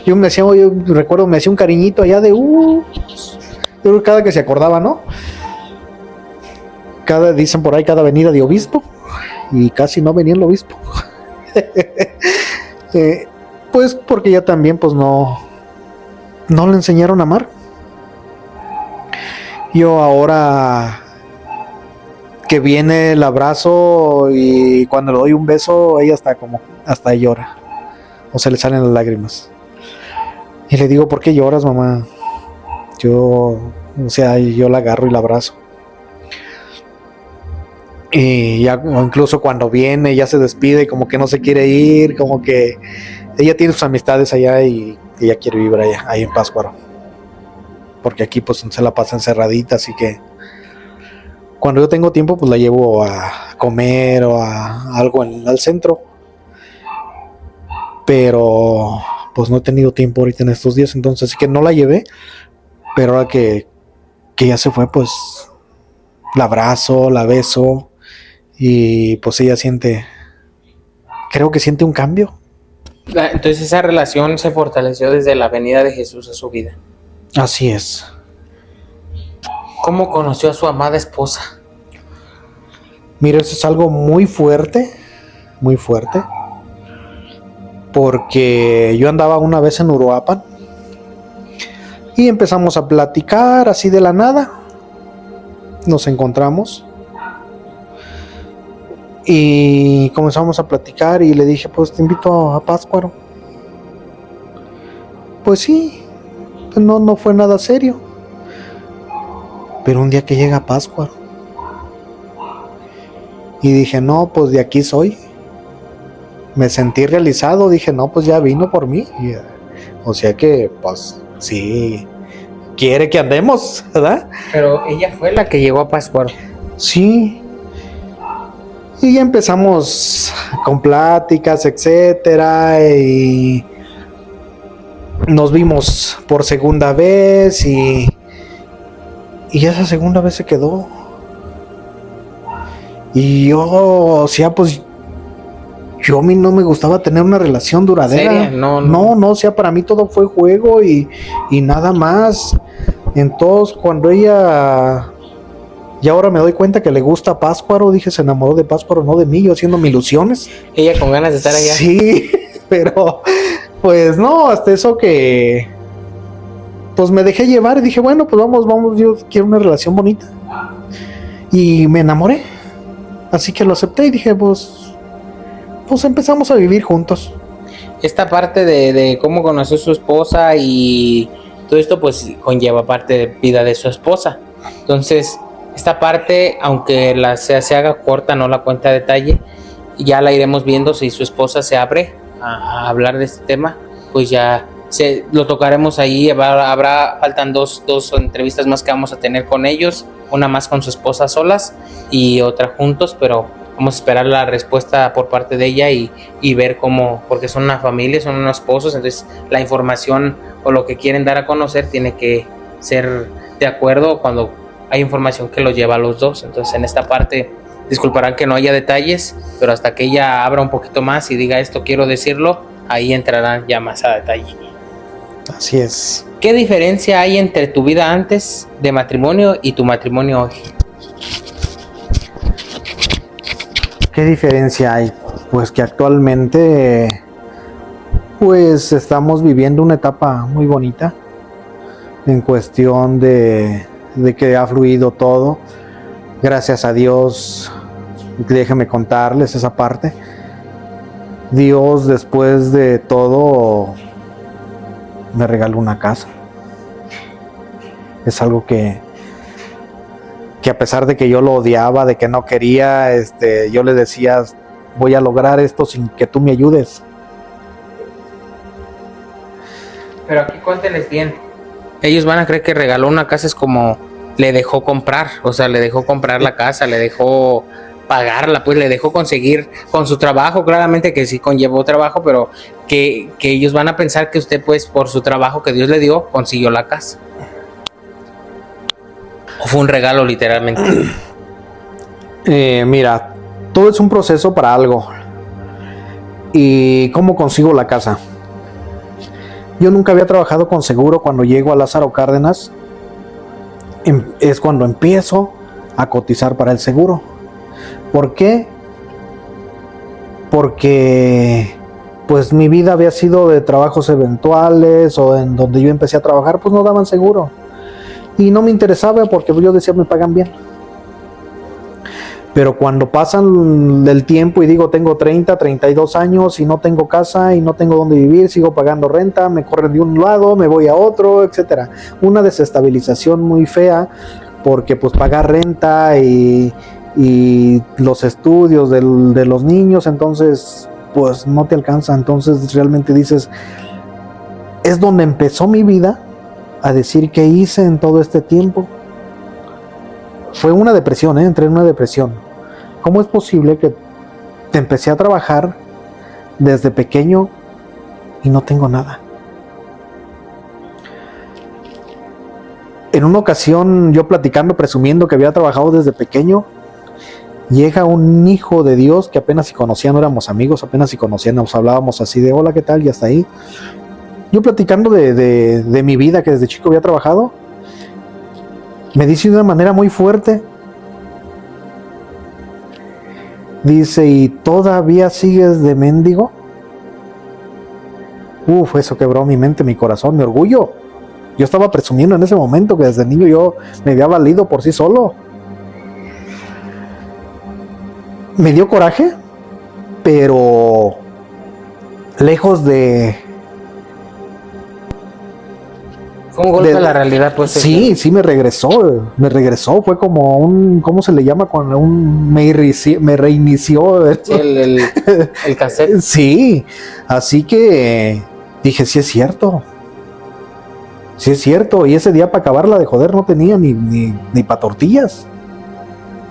Yo recuerdo, me hacía un cariñito allá de, yo creo que cada que se acordaba, ¿no? Dicen por ahí, cada venida de obispo, y casi no venía el obispo. Pues porque ya también, pues no le enseñaron a amar. Yo ahora que viene el abrazo y cuando le doy un beso, ella hasta llora, o se le salen las lágrimas. Y le digo, ¿por qué lloras, mamá? Yo la agarro y la abrazo. Y ya, incluso cuando viene, ya se despide, como que no se quiere ir, como que ella tiene sus amistades allá y ella quiere vivir ahí en Pátzcuaro. Porque aquí pues se la pasa encerradita, así que cuando yo tengo tiempo pues la llevo a comer o a algo al centro. Pero pues no he tenido tiempo ahorita en estos días, entonces sí que no la llevé. Pero ahora que ya se fue, pues la abrazo, la beso, y pues ella creo que siente un cambio. Entonces esa relación se fortaleció desde la venida de Jesús a su vida. Así es. ¿Cómo conoció a su amada esposa? Mira, eso es algo muy fuerte, porque yo andaba una vez en Uruapan y empezamos a platicar así de la nada. Nos encontramos y comenzamos a platicar y le dije, pues te invito a Pátzcuaro. Pues sí, no fue nada serio. Pero un día que llega a Pátzcuaro y dije, no, pues de aquí soy. Me sentí realizado, dije, no, pues ya vino por mí. O sea que, pues, sí, quiere que andemos, ¿verdad? Pero ella fue la que llegó a Pátzcuaro. Sí. Y ya empezamos con pláticas, etcétera, y nos vimos por segunda vez y esa segunda vez se quedó. Y yo, o sea, pues a mí no me gustaba tener una relación duradera. ¿Seria? No. O sea, para mí todo fue juego y nada más. Entonces, cuando ella, y ahora me doy cuenta que le gusta Pátzcuaro, dije, se enamoró de Pátzcuaro, no de mí, yo haciéndome ilusiones. Ella con ganas de estar allá. Sí, pero pues no, hasta eso que pues me dejé llevar y dije, bueno, pues vamos, yo quiero una relación bonita. Y me enamoré. Así que lo acepté y dije, pues empezamos a vivir juntos. Esta parte de cómo conoció a su esposa y todo esto pues conlleva parte de vida de su esposa. Entonces, esta parte, aunque se haga corta, no la cuenta a detalle, ya la iremos viendo si su esposa se abre a hablar de este tema, pues ya lo tocaremos ahí. Faltan dos entrevistas más que vamos a tener con ellos, una más con su esposa solas y otra juntos, pero vamos a esperar la respuesta por parte de ella y ver cómo, porque son una familia, son unos esposos, entonces la información o lo que quieren dar a conocer tiene que ser de acuerdo cuando hay información que los lleva a los dos. Entonces en esta parte disculparán que no haya detalles, pero hasta que ella abra un poquito más y diga esto quiero decirlo, ahí entrarán ya más a detalle. Así es. ¿Qué diferencia hay entre tu vida antes de matrimonio y tu matrimonio hoy? ¿Qué diferencia hay? Pues que actualmente pues estamos viviendo una etapa muy bonita en cuestión de que ha fluido todo. Gracias a Dios déjenme contarles esa parte. Dios, después de todo, me regaló una casa. Es algo que a pesar de que yo lo odiaba, de que no quería, yo le decía, voy a lograr esto sin que tú me ayudes. Pero aquí cuéntenles bien. Ellos van a creer que regaló una casa, es como le dejó comprar, o sea, le dejó comprar la casa, le dejó pagarla, pues le dejó conseguir con su trabajo, claramente que sí conllevó trabajo, pero que ellos van a pensar que usted, pues, por su trabajo que Dios le dio, consiguió la casa. ¿O fue un regalo literalmente? Mira, todo es un proceso para algo. ¿Y cómo consigo la casa? Yo nunca había trabajado con seguro. Cuando llego a Lázaro Cárdenas, es cuando empiezo a cotizar para el seguro. ¿Por qué? Porque pues mi vida había sido de trabajos eventuales, o en donde yo empecé a trabajar pues no daban seguro. Y no me interesaba porque yo decía me pagan bien. Pero cuando pasan el tiempo y digo tengo 30, 32 años y no tengo casa y no tengo dónde vivir, sigo pagando renta, me corren de un lado, me voy a otro, etcétera. Una desestabilización muy fea porque pues pagar renta y los estudios de los niños, entonces pues no te alcanza. Entonces realmente dices, es donde empezó mi vida a decir qué hice en todo este tiempo. Fue una depresión, entré en una depresión. ¿Cómo es posible que te empecé a trabajar desde pequeño y no tengo nada? En una ocasión, yo platicando, presumiendo que había trabajado desde pequeño, llega un hijo de Dios que apenas si conocía, no éramos amigos, apenas si conocían, nos hablábamos así de hola, ¿qué tal? Y hasta ahí. Yo platicando de mi vida, que desde chico había trabajado, me dice de una manera muy fuerte, dice, ¿y todavía sigues de mendigo? Eso quebró mi mente, mi corazón, mi orgullo. Yo estaba presumiendo en ese momento que desde niño yo me había valido por sí solo. Me dio coraje, pero lejos de... Fue un golpe a la realidad, pues. Sí, me regresó, fue como un, ¿cómo se le llama? Cuando me reinició. Sí, el cassette. Sí, así que dije, sí es cierto, y ese día para acabarla de joder no tenía ni para tortillas.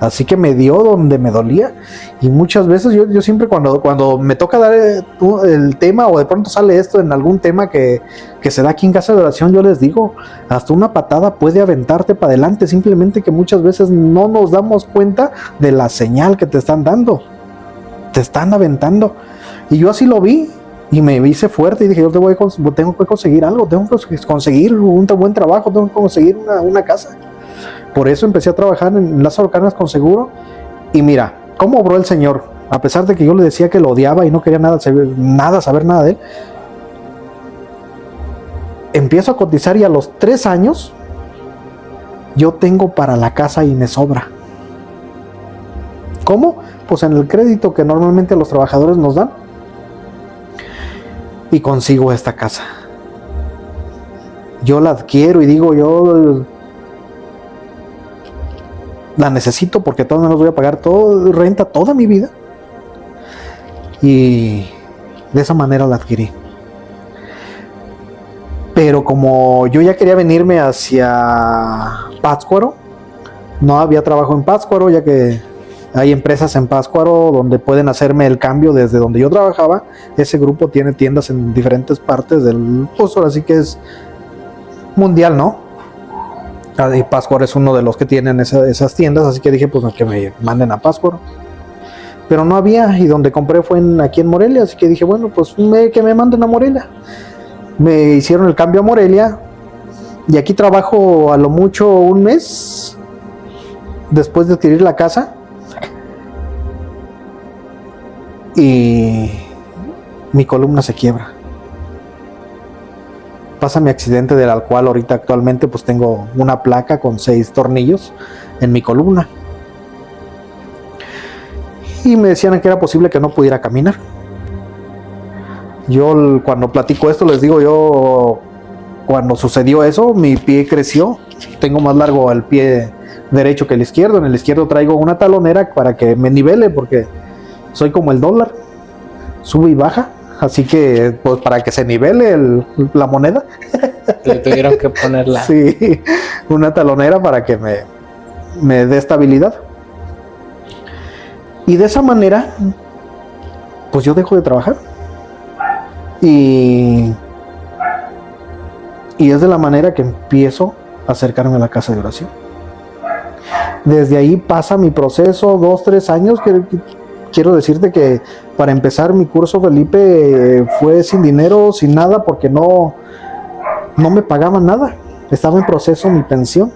Así que me dio donde me dolía. Y muchas veces yo siempre cuando me toca dar el tema, o de pronto sale esto en algún tema que se da aquí en Casa de Oración, yo les digo, hasta una patada puede aventarte para adelante. Simplemente que muchas veces no nos damos cuenta de la señal que te están dando. Te están aventando. Y yo así lo vi. Y me hice fuerte y dije, tengo que conseguir algo, tengo que conseguir un buen trabajo, tengo que conseguir una casa. Por eso empecé a trabajar en Lázaro Cárdenas con seguro. Y mira, cómo obró el Señor. A pesar de que yo le decía que lo odiaba y no quería saber nada de él. Empiezo a cotizar y a los 3 años yo tengo para la casa y me sobra. ¿Cómo? Pues en el crédito que normalmente los trabajadores nos dan. Y consigo esta casa. Yo la adquiero y digo, yo la necesito porque todos menos voy a pagar renta toda mi vida. Y de esa manera la adquirí. Pero como yo ya quería venirme hacia Pátzcuaro, no había trabajo en Pátzcuaro, ya que hay empresas en Pátzcuaro donde pueden hacerme el cambio desde donde yo trabajaba. Ese grupo tiene tiendas en diferentes partes del puesto, así que es mundial, ¿no? Y Pátzcuaro es uno de los que tienen esas tiendas, así que dije, pues que me manden a Pátzcuaro. Pero no había, y donde compré fue aquí en Morelia, así que dije, bueno, pues que me manden a Morelia. Me hicieron el cambio a Morelia, y aquí trabajo a lo mucho un mes, después de adquirir la casa. Y mi columna se quiebra. Pasa mi accidente del cual ahorita actualmente pues tengo una placa con 6 tornillos en mi columna. y me decían que era posible que no pudiera caminar. Yo cuando platico esto les digo, yo cuando sucedió eso, mi pie creció, tengo más largo el pie derecho que el izquierdo. En el izquierdo traigo una talonera para que me nivele, porque soy como el dólar, sube y baja, así que pues para que se nivele la moneda. Le tuvieron que ponerla. Sí, una talonera para que me dé estabilidad. Y de esa manera, pues yo dejo de trabajar. Y es de la manera que empiezo a acercarme a la casa de oración. Desde ahí pasa mi proceso, 2-3 años. Quiero decirte que para empezar mi curso, Felipe, fue sin dinero, sin nada, porque no me pagaban nada. Estaba en proceso mi pensión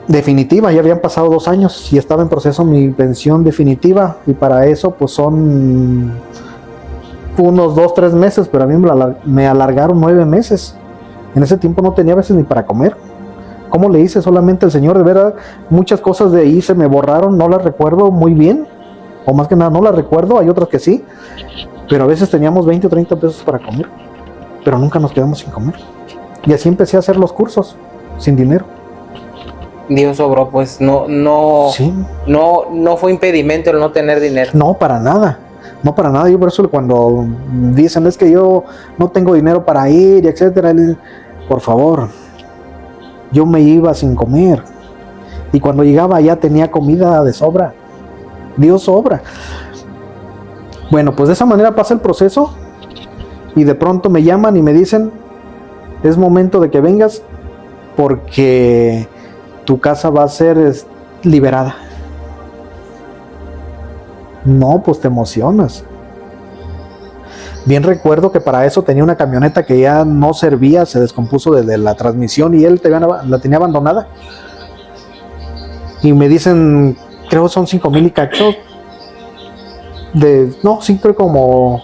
definitiva, ya habían pasado 2 años y estaba en proceso mi pensión definitiva, y para eso pues son unos 2-3 meses, pero a mí me alargaron 9 meses. En ese tiempo no tenía a veces ni para comer. ¿Cómo le hice? Solamente el Señor, de verdad, muchas cosas de ahí se me borraron, no las recuerdo muy bien, o más que nada no las recuerdo, hay otras que sí, pero a veces teníamos 20 o 30 pesos para comer, pero nunca nos quedamos sin comer. Y así empecé a hacer los cursos, sin dinero. Dios obró, pues Sí. no fue impedimento el no tener dinero. No, para nada. No, para nada. Yo por eso cuando dicen es que yo no tengo dinero para ir, y etcétera, por favor, yo me iba sin comer. Y cuando llegaba ya tenía comida de sobra. Dios sobra. Bueno, pues de esa manera pasa el proceso. Y de pronto me llaman y me dicen, es momento de que vengas, porque tu casa va a ser liberada. No, pues te emocionas. Bien recuerdo que para eso tenía una camioneta que ya no servía, se descompuso desde la transmisión y él la tenía abandonada. Y me dicen, creo son 5,000 y cacho. Sí, creo como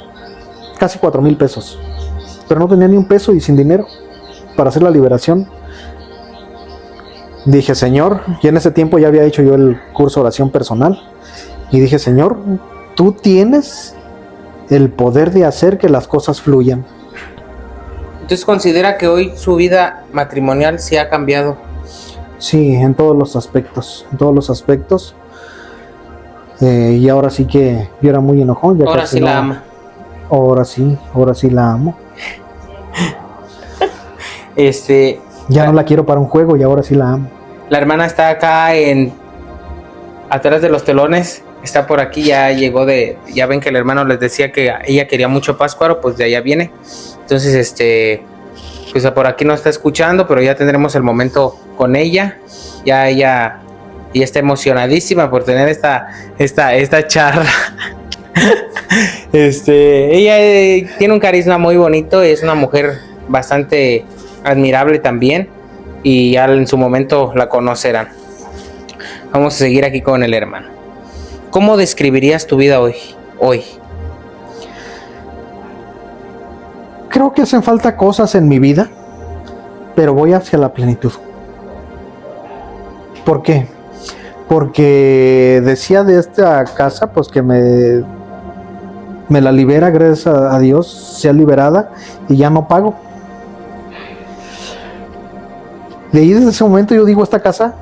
casi 4,000 pesos. Pero no tenía ni un peso y sin dinero para hacer la liberación. Dije, Señor, y en ese tiempo ya había hecho yo el curso de oración personal. Y dije, Señor, tú tienes el poder de hacer que las cosas fluyan. Entonces, ¿considera que hoy su vida matrimonial se ha cambiado? Sí, en todos los aspectos. En todos los aspectos. Y ahora sí que yo era muy enojón. Ya ahora sí la ama. Ahora sí la amo. Ya no la quiero para un juego y ahora sí la amo. La hermana está acá atrás de los telones, está por aquí, ya llegó ya ven que el hermano les decía que ella quería mucho Páscuaro, pues de allá viene. Entonces, pues por aquí no está escuchando, pero ya tendremos el momento con ella. Ya ella emocionadísima por tener esta charla. Ella tiene un carisma muy bonito, es una mujer bastante admirable también, y ya en su momento la conocerán. Vamos a seguir aquí con el hermano. ¿Cómo describirías tu vida hoy? Creo que hacen falta cosas en mi vida, pero voy hacia la plenitud. ¿Por qué? Porque decía de esta casa, pues que me la libera, gracias a Dios, sea liberada y ya no pago. De ahí, desde ese momento, yo digo, esta casa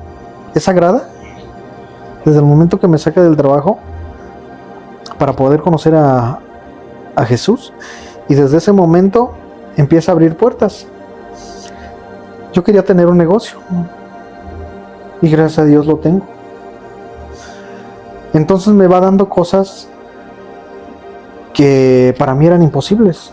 es sagrada. Desde el momento que me saca del trabajo para poder conocer a Jesús, y desde ese momento empieza a abrir puertas. Yo quería tener un negocio y gracias a Dios lo tengo. Entonces me va dando cosas que para mí eran imposibles.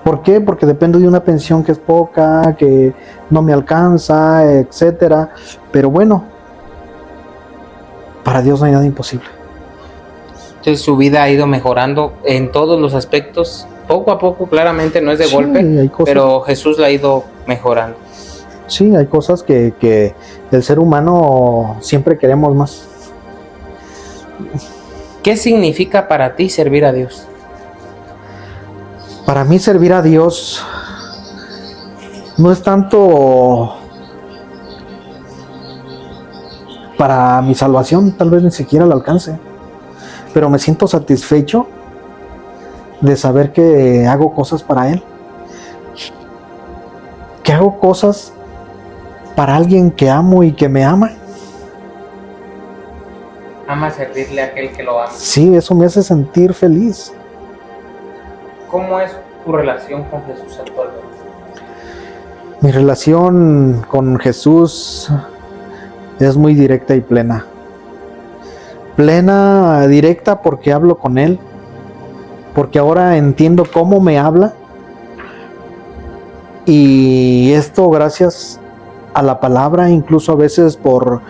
¿Por qué? Porque dependo de una pensión que es poca, que no me alcanza, etcétera. Pero bueno, para Dios no hay nada imposible. Entonces su vida ha ido mejorando en todos los aspectos, poco a poco, claramente no es de golpe, pero Jesús la ha ido mejorando. Sí, hay cosas que el ser humano siempre queremos más. ¿Qué significa para ti servir a Dios? Para mí servir a Dios no es tanto para mi salvación tal vez ni siquiera la alcance, pero me siento satisfecho de saber que hago cosas para Él, que hago cosas para alguien que amo y que me ama. Ama servirle a aquel que lo ama. Sí, eso me hace sentir feliz. ¿Cómo es tu relación con Jesús actualmente? Mi relación con Jesús es muy directa y plena. Plena, directa porque hablo con Él, porque ahora entiendo cómo me habla, y esto gracias a la palabra, incluso a veces por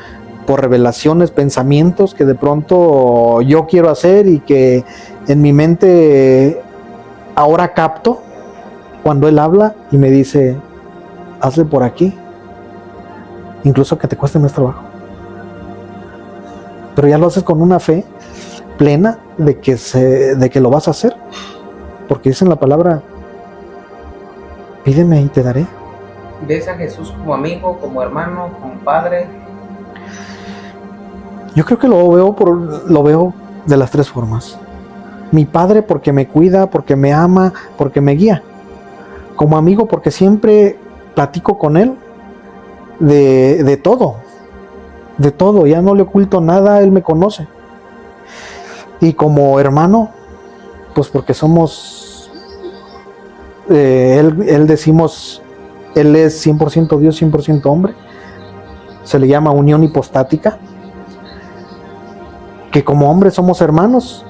revelaciones, pensamientos que de pronto yo quiero hacer y que en mi mente ahora capto cuando Él habla y me dice, hazle por aquí, incluso que te cueste más trabajo, pero ya lo haces con una fe plena de que lo vas a hacer, porque dice en la palabra, pídeme y te daré. ¿Ves a Jesús como amigo, como hermano, como padre? Yo creo que lo veo de las tres formas. Mi padre porque me cuida, porque me ama, porque me guía. Como amigo porque siempre platico con él de todo, ya no le oculto nada, él me conoce. Y como hermano, pues porque somos, él decimos, él es 100% Dios, 100% hombre. Se le llama unión hipostática. Que como hombres somos hermanos,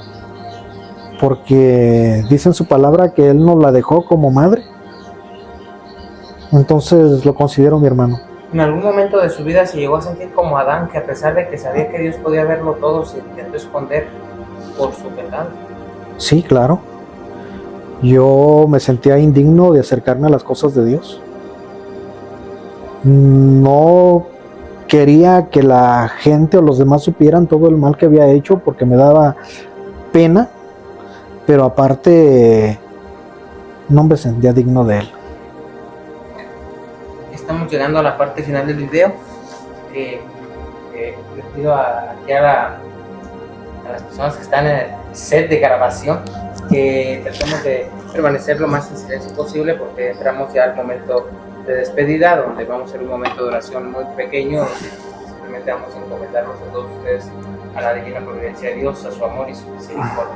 porque dice en su palabra que Él nos la dejó como madre. Entonces lo considero mi hermano. ¿En algún momento de su vida se llegó a sentir como Adán, que a pesar de que sabía que Dios podía verlo todo, se intentó esconder por su pecado? Sí, claro. Yo me sentía indigno de acercarme a las cosas de Dios. No quería que la gente o los demás supieran todo el mal que había hecho porque me daba pena, pero aparte no me sentía digno de Él. Estamos llegando a la parte final del video. Les pido aquí a las personas que están en el set de grabación que tratemos de permanecer lo más en silencio posible, porque entramos ya al momento de despedida, donde vamos a hacer un momento de oración muy pequeño, donde simplemente vamos a encomendarnos a todos ustedes a la divina providencia de Dios, a su amor y su misericordia.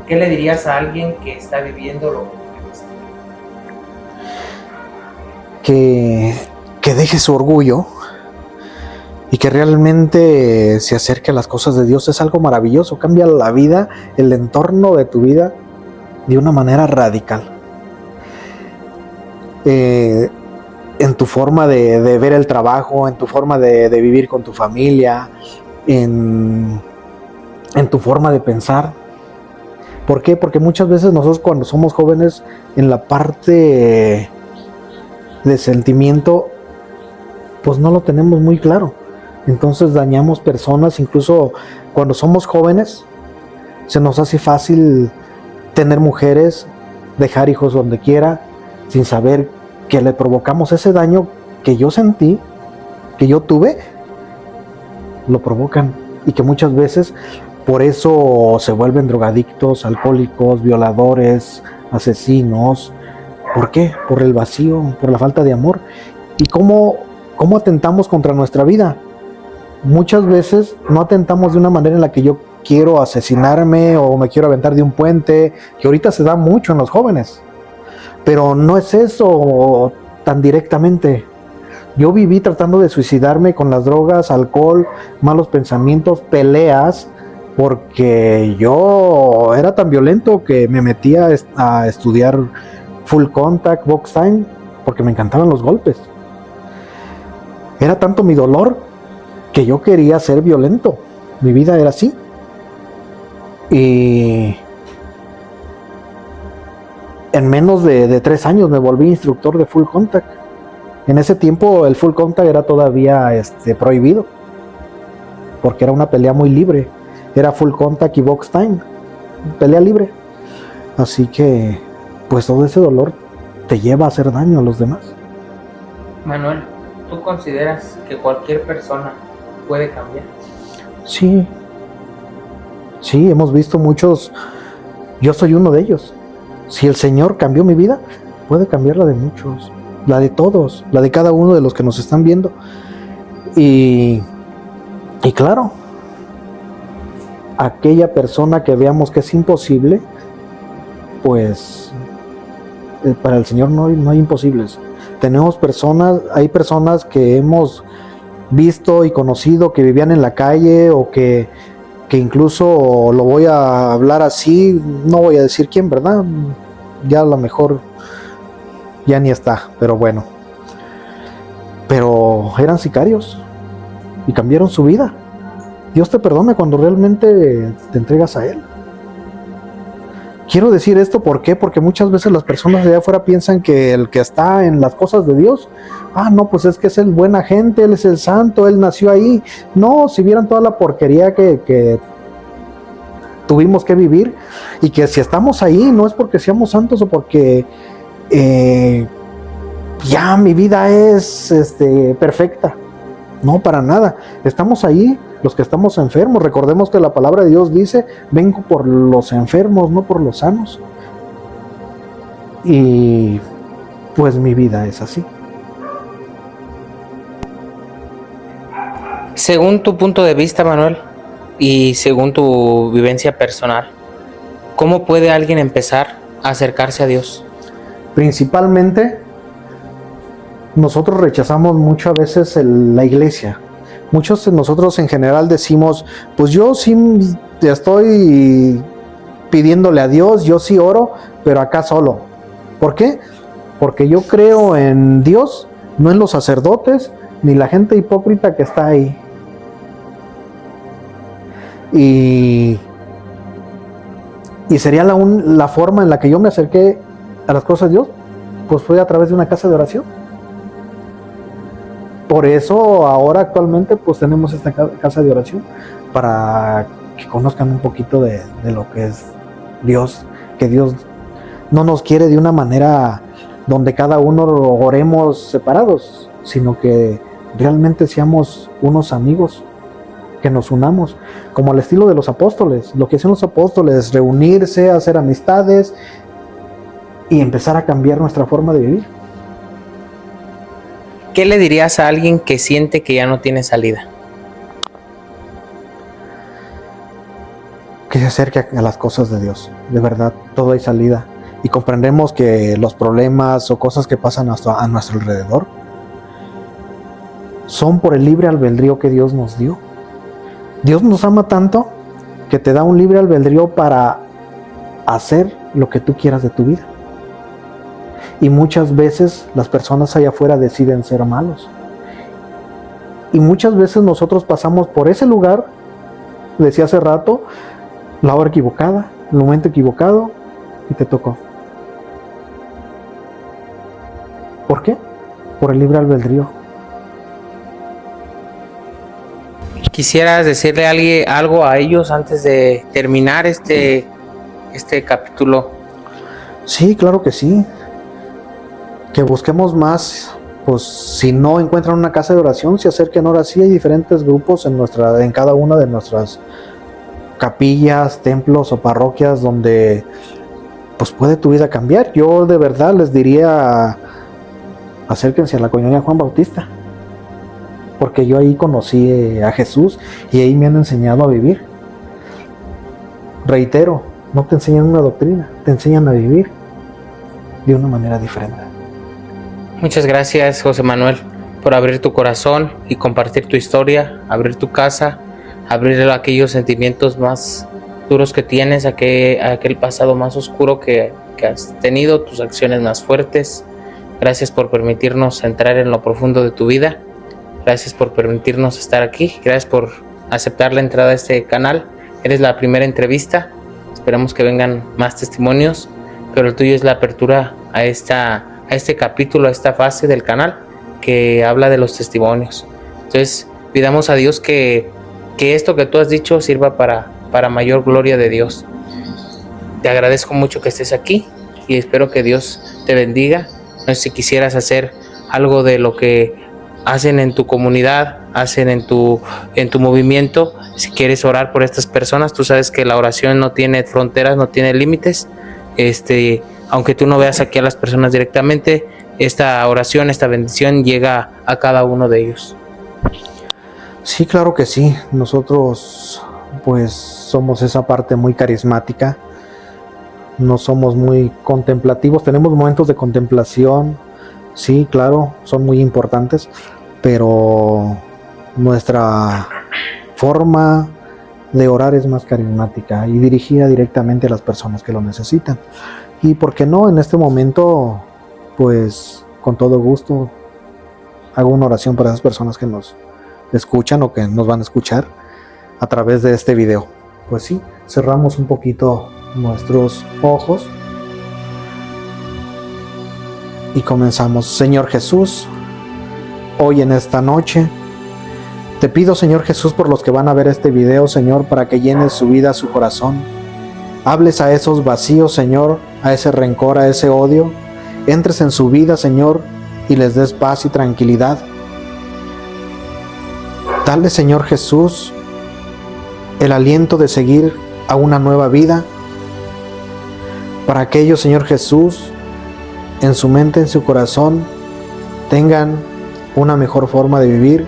¿Qué le dirías a alguien que está viviendo lo que que deje su orgullo y que realmente se acerque a las cosas de Dios? Es algo maravilloso, cambia la vida, el entorno de tu vida de una manera radical. En tu forma de ver el trabajo, en tu forma de vivir con tu familia, en tu forma de pensar. ¿Por qué? Porque muchas veces nosotros cuando somos jóvenes, en la parte de sentimiento, pues no lo tenemos muy claro. Entonces dañamos personas, incluso cuando somos jóvenes, se nos hace fácil tener mujeres, dejar hijos donde quiera, sin saber que le provocamos ese daño que yo sentí, que yo tuve, lo provocan, y que muchas veces por eso se vuelven drogadictos, alcohólicos, violadores, asesinos. ¿Por qué? Por el vacío, por la falta de amor. ¿Y cómo atentamos contra nuestra vida? Muchas veces no atentamos de una manera en la que yo quiero asesinarme o me quiero aventar de un puente, que ahorita se da mucho en los jóvenes. Pero no es eso tan directamente. Yo viví tratando de suicidarme con las drogas, alcohol, malos pensamientos, peleas, porque yo era tan violento que me metía a estudiar full contact, box time, porque me encantaban los golpes. Era tanto mi dolor que yo quería ser violento. Mi vida era así. Y en menos de 3 años me volví instructor de full contact. En ese tiempo el full contact era todavía prohibido, porque era una pelea muy libre. Era full contact y box time, pelea libre. Así que pues todo ese dolor te lleva a hacer daño a los demás. Manuel, ¿tú consideras que cualquier persona puede cambiar. Sí, sí, hemos visto muchos, yo soy uno de ellos. Si el Señor cambió mi vida, puede cambiar la de muchos, la de todos, la de cada uno de los que nos están viendo. Y claro, aquella persona que veamos que es imposible, pues para el Señor no hay imposibles. Hay personas que hemos visto y conocido que vivían en la calle o que incluso, lo voy a hablar así, no voy a decir quién, ¿verdad? Ya a lo mejor ya ni está, pero bueno. Pero eran sicarios y cambiaron su vida. Dios te perdona cuando realmente te entregas a Él. Quiero decir esto, ¿por qué? Porque muchas veces las personas de allá afuera piensan que el que está en las cosas de Dios, no, pues es que es el buena gente, Él es el santo, Él nació ahí. No, si vieran toda la porquería que tuvimos que vivir, y que si estamos ahí no es porque seamos santos o porque ya mi vida es perfecta. No, para nada. Estamos ahí los que estamos enfermos. Recordemos que la palabra de Dios dice: vengo por los enfermos, no por los sanos. Y pues mi vida es así. Según tu punto de vista, Manuel, y según tu vivencia personal, ¿cómo puede alguien empezar a acercarse a Dios? Principalmente, nosotros rechazamos muchas veces la iglesia. Muchos de nosotros en general decimos: pues yo sí estoy pidiéndole a Dios, yo sí oro, pero acá solo. ¿Por qué? Porque yo creo en Dios, no en los sacerdotes, ni la gente hipócrita que está ahí. Y sería la forma en la que yo me acerqué a las cosas de Dios, pues fue a través de una casa de oración. Por eso ahora actualmente pues tenemos esta casa de oración, para que conozcan un poquito de lo que es Dios, que Dios no nos quiere de una manera donde cada uno oremos separados, sino que realmente seamos unos amigos, que nos unamos, como al estilo de los apóstoles. Lo que hacían los apóstoles: reunirse, hacer amistades y empezar a cambiar nuestra forma de vivir. ¿Qué le dirías a alguien que siente que ya no tiene salida? Que se acerque a las cosas de Dios. De verdad, todo hay salida. Y comprendemos que los problemas o cosas que pasan a nuestro alrededor son por el libre albedrío que Dios nos dio. Dios nos ama tanto que te da un libre albedrío para hacer lo que tú quieras de tu vida. Y muchas veces las personas allá afuera deciden ser malos. Y muchas veces nosotros pasamos por ese lugar, decía hace rato, la hora equivocada, el momento equivocado, y te tocó. ¿Por qué? Por el libre albedrío. ¿Quisieras decirle algo a ellos antes de terminar este capítulo? Sí, claro que sí. Que busquemos más, pues si no encuentran una casa de oración, se acerquen. Ahora sí hay diferentes grupos en cada una de nuestras capillas, templos o parroquias donde pues puede tu vida cambiar. Yo de verdad les diría: acérquense a la Comunidad Juan Bautista, porque yo ahí conocí a Jesús y ahí me han enseñado a vivir. Reitero, no te enseñan una doctrina, te enseñan a vivir de una manera diferente. Muchas gracias, José Manuel, por abrir tu corazón y compartir tu historia, abrir tu casa, abrir aquellos sentimientos más duros que tienes, aquel pasado más oscuro que has tenido, tus acciones más fuertes. Gracias por permitirnos entrar en lo profundo de tu vida. Gracias por permitirnos estar aquí. Gracias por aceptar la entrada a este canal. Eres la primera entrevista. Esperamos que vengan más testimonios, pero el tuyo es la apertura a este capítulo, a esta fase del canal que habla de los testimonios. Entonces, pidamos a Dios que esto que tú has dicho sirva para mayor gloria de Dios. Te agradezco mucho que estés aquí y espero que Dios te bendiga. No sé si quisieras hacer algo de lo que hacen en tu comunidad, hacen en tu movimiento. Si quieres orar por estas personas, tú sabes que la oración no tiene fronteras, no tiene límites. Aunque tú no veas aquí a las personas directamente, esta oración, esta bendición llega a cada uno de ellos. Sí, claro que sí. Nosotros pues somos esa parte muy carismática. No somos muy contemplativos. Tenemos momentos de contemplación. Sí, claro, son muy importantes. Pero nuestra forma de orar es más carismática y dirigida directamente a las personas que lo necesitan. Y por qué no, en este momento, pues con todo gusto hago una oración para esas personas que nos escuchan o que nos van a escuchar a través de este video. Pues sí, cerramos un poquito nuestros ojos y comenzamos. Señor Jesús, hoy en esta noche te pido, Señor Jesús, por los que van a ver este video, Señor, para que llenes su vida, su corazón. Hables a esos vacíos, Señor, a ese rencor, a ese odio. Entres en su vida, Señor, y les des paz y tranquilidad. Dale, Señor Jesús, el aliento de seguir a una nueva vida. Para que ellos, Señor Jesús, en su mente, en su corazón, tengan una mejor forma de vivir,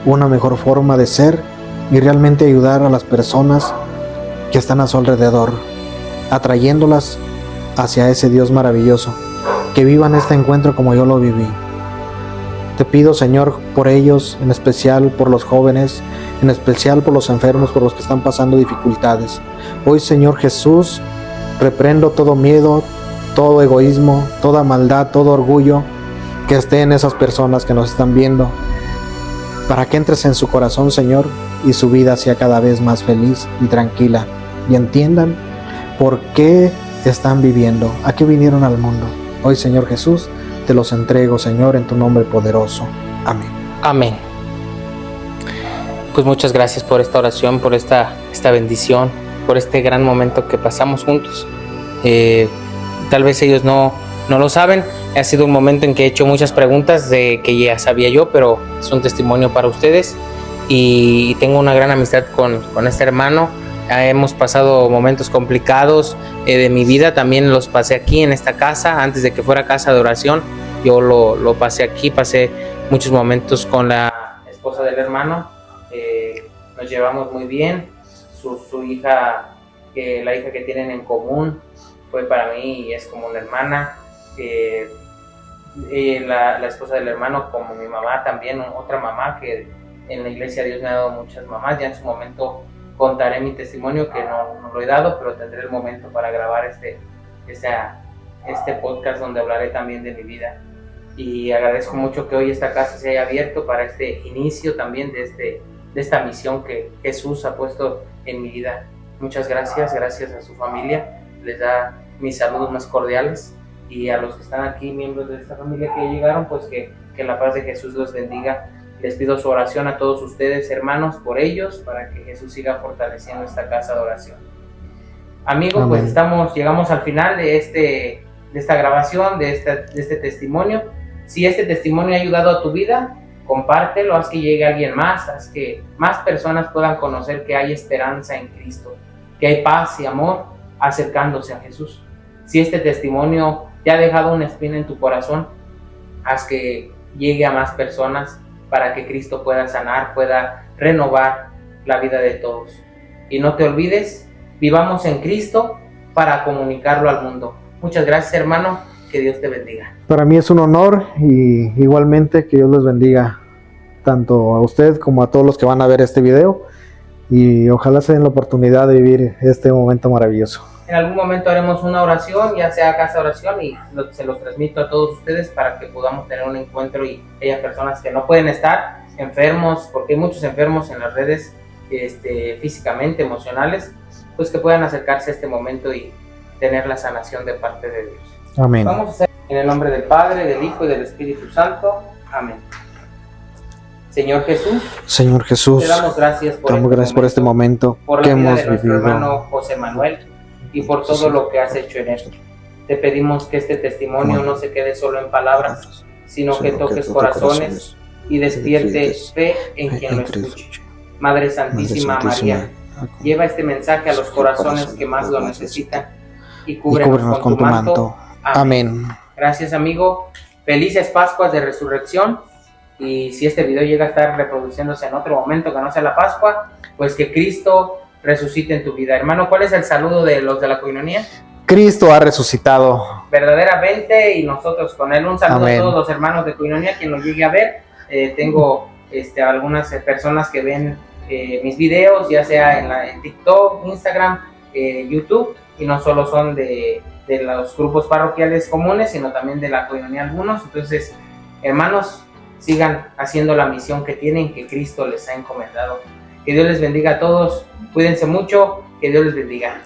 una mejor forma de ser y realmente ayudar a las personas que están a su alrededor, atrayéndolas hacia ese Dios maravilloso. Que vivan este encuentro como yo lo viví. Te pido, Señor, por ellos, en especial por los jóvenes, en especial por los enfermos, por los que están pasando dificultades. Hoy, Señor Jesús, reprendo todo miedo, todo egoísmo, toda maldad, todo orgullo que esté en esas personas que nos están viendo, para que entres en su corazón, Señor, y su vida sea cada vez más feliz y tranquila, y entiendan por qué están viviendo, a qué vinieron al mundo. Hoy, Señor Jesús, te los entrego, Señor, en tu nombre poderoso. Amén. Amén. Pues muchas gracias por esta oración, por esta bendición, por este gran momento que pasamos juntos. Tal vez ellos no lo saben. Ha sido un momento en que he hecho muchas preguntas de que ya sabía yo, pero es un testimonio para ustedes. Y tengo una gran amistad con este hermano. Hemos pasado momentos complicados de mi vida. También los pasé aquí en esta casa, antes de que fuera casa de oración. Yo lo pasé aquí, pasé muchos momentos con la esposa del hermano. Nos llevamos muy bien. Su hija, la hija que tienen en común, fue para mí y es como una hermana. La esposa del hermano, como mi mamá, también otra mamá, que en la iglesia Dios me ha dado muchas mamás. Ya en su momento contaré mi testimonio, que no lo he dado, pero tendré el momento para grabar este podcast donde hablaré también de mi vida. Y agradezco mucho que hoy esta casa se haya abierto para este inicio también de esta misión que Jesús ha puesto en mi vida. Muchas gracias a su familia. Les da mis saludos más cordiales, y a los que están aquí, miembros de esta familia que llegaron, pues que la paz de Jesús los bendiga. Les pido su oración a todos ustedes, hermanos, por ellos, para que Jesús siga fortaleciendo esta casa de oración. Amigos, pues llegamos al final de esta grabación, de este testimonio. Si este testimonio ha ayudado a tu vida, compártelo, haz que llegue alguien más, haz que más personas puedan conocer que hay esperanza en Cristo, que hay paz y amor acercándose a Jesús. Si este testimonio te ha dejado una espina en tu corazón, haz que llegue a más personas para que Cristo pueda sanar, pueda renovar la vida de todos. Y no te olvides, vivamos en Cristo para comunicarlo al mundo. Muchas gracias, hermano, que Dios te bendiga. Para mí es un honor, y igualmente que Dios les bendiga tanto a usted como a todos los que van a ver este video, y ojalá se den la oportunidad de vivir este momento maravilloso. En algún momento haremos una oración, ya sea casa de oración, y se los transmito a todos ustedes para que podamos tener un encuentro, y aquellas personas que no pueden estar, enfermos, porque hay muchos enfermos en las redes, físicamente, emocionales, pues que puedan acercarse a este momento y tener la sanación de parte de Dios. Amén. Vamos a hacer en el nombre del Padre, del Hijo y del Espíritu Santo. Amén. Señor Jesús, te damos gracias por este momento, por la vida de nuestro hermano José Manuel y por todo lo que has hecho en él. Te pedimos que este testimonio no se quede solo en palabras, sino que toques corazones y despiertes fe en quien lo escuche. Madre Santísima María, lleva este mensaje a los corazones que más lo necesitan y cúbrenos con tu manto. Amén. Gracias, amigo. Felices Pascuas de Resurrección. Y si este video llega a estar reproduciéndose en otro momento que no sea la Pascua, pues que Cristo resucite en tu vida. Hermano, ¿cuál es el saludo de los de la Coinonía? Cristo ha resucitado. Verdaderamente, y nosotros con él. Un saludo Amén. a todos los hermanos de Coinonía, quien lo llegue a ver. Tengo algunas personas que ven mis videos, ya sea en TikTok, Instagram, YouTube, y no solo son de los grupos parroquiales comunes, sino también de la Coinonía algunos. Entonces, hermanos, sigan haciendo la misión que tienen, que Cristo les ha encomendado. Que Dios les bendiga a todos, cuídense mucho, que Dios les bendiga.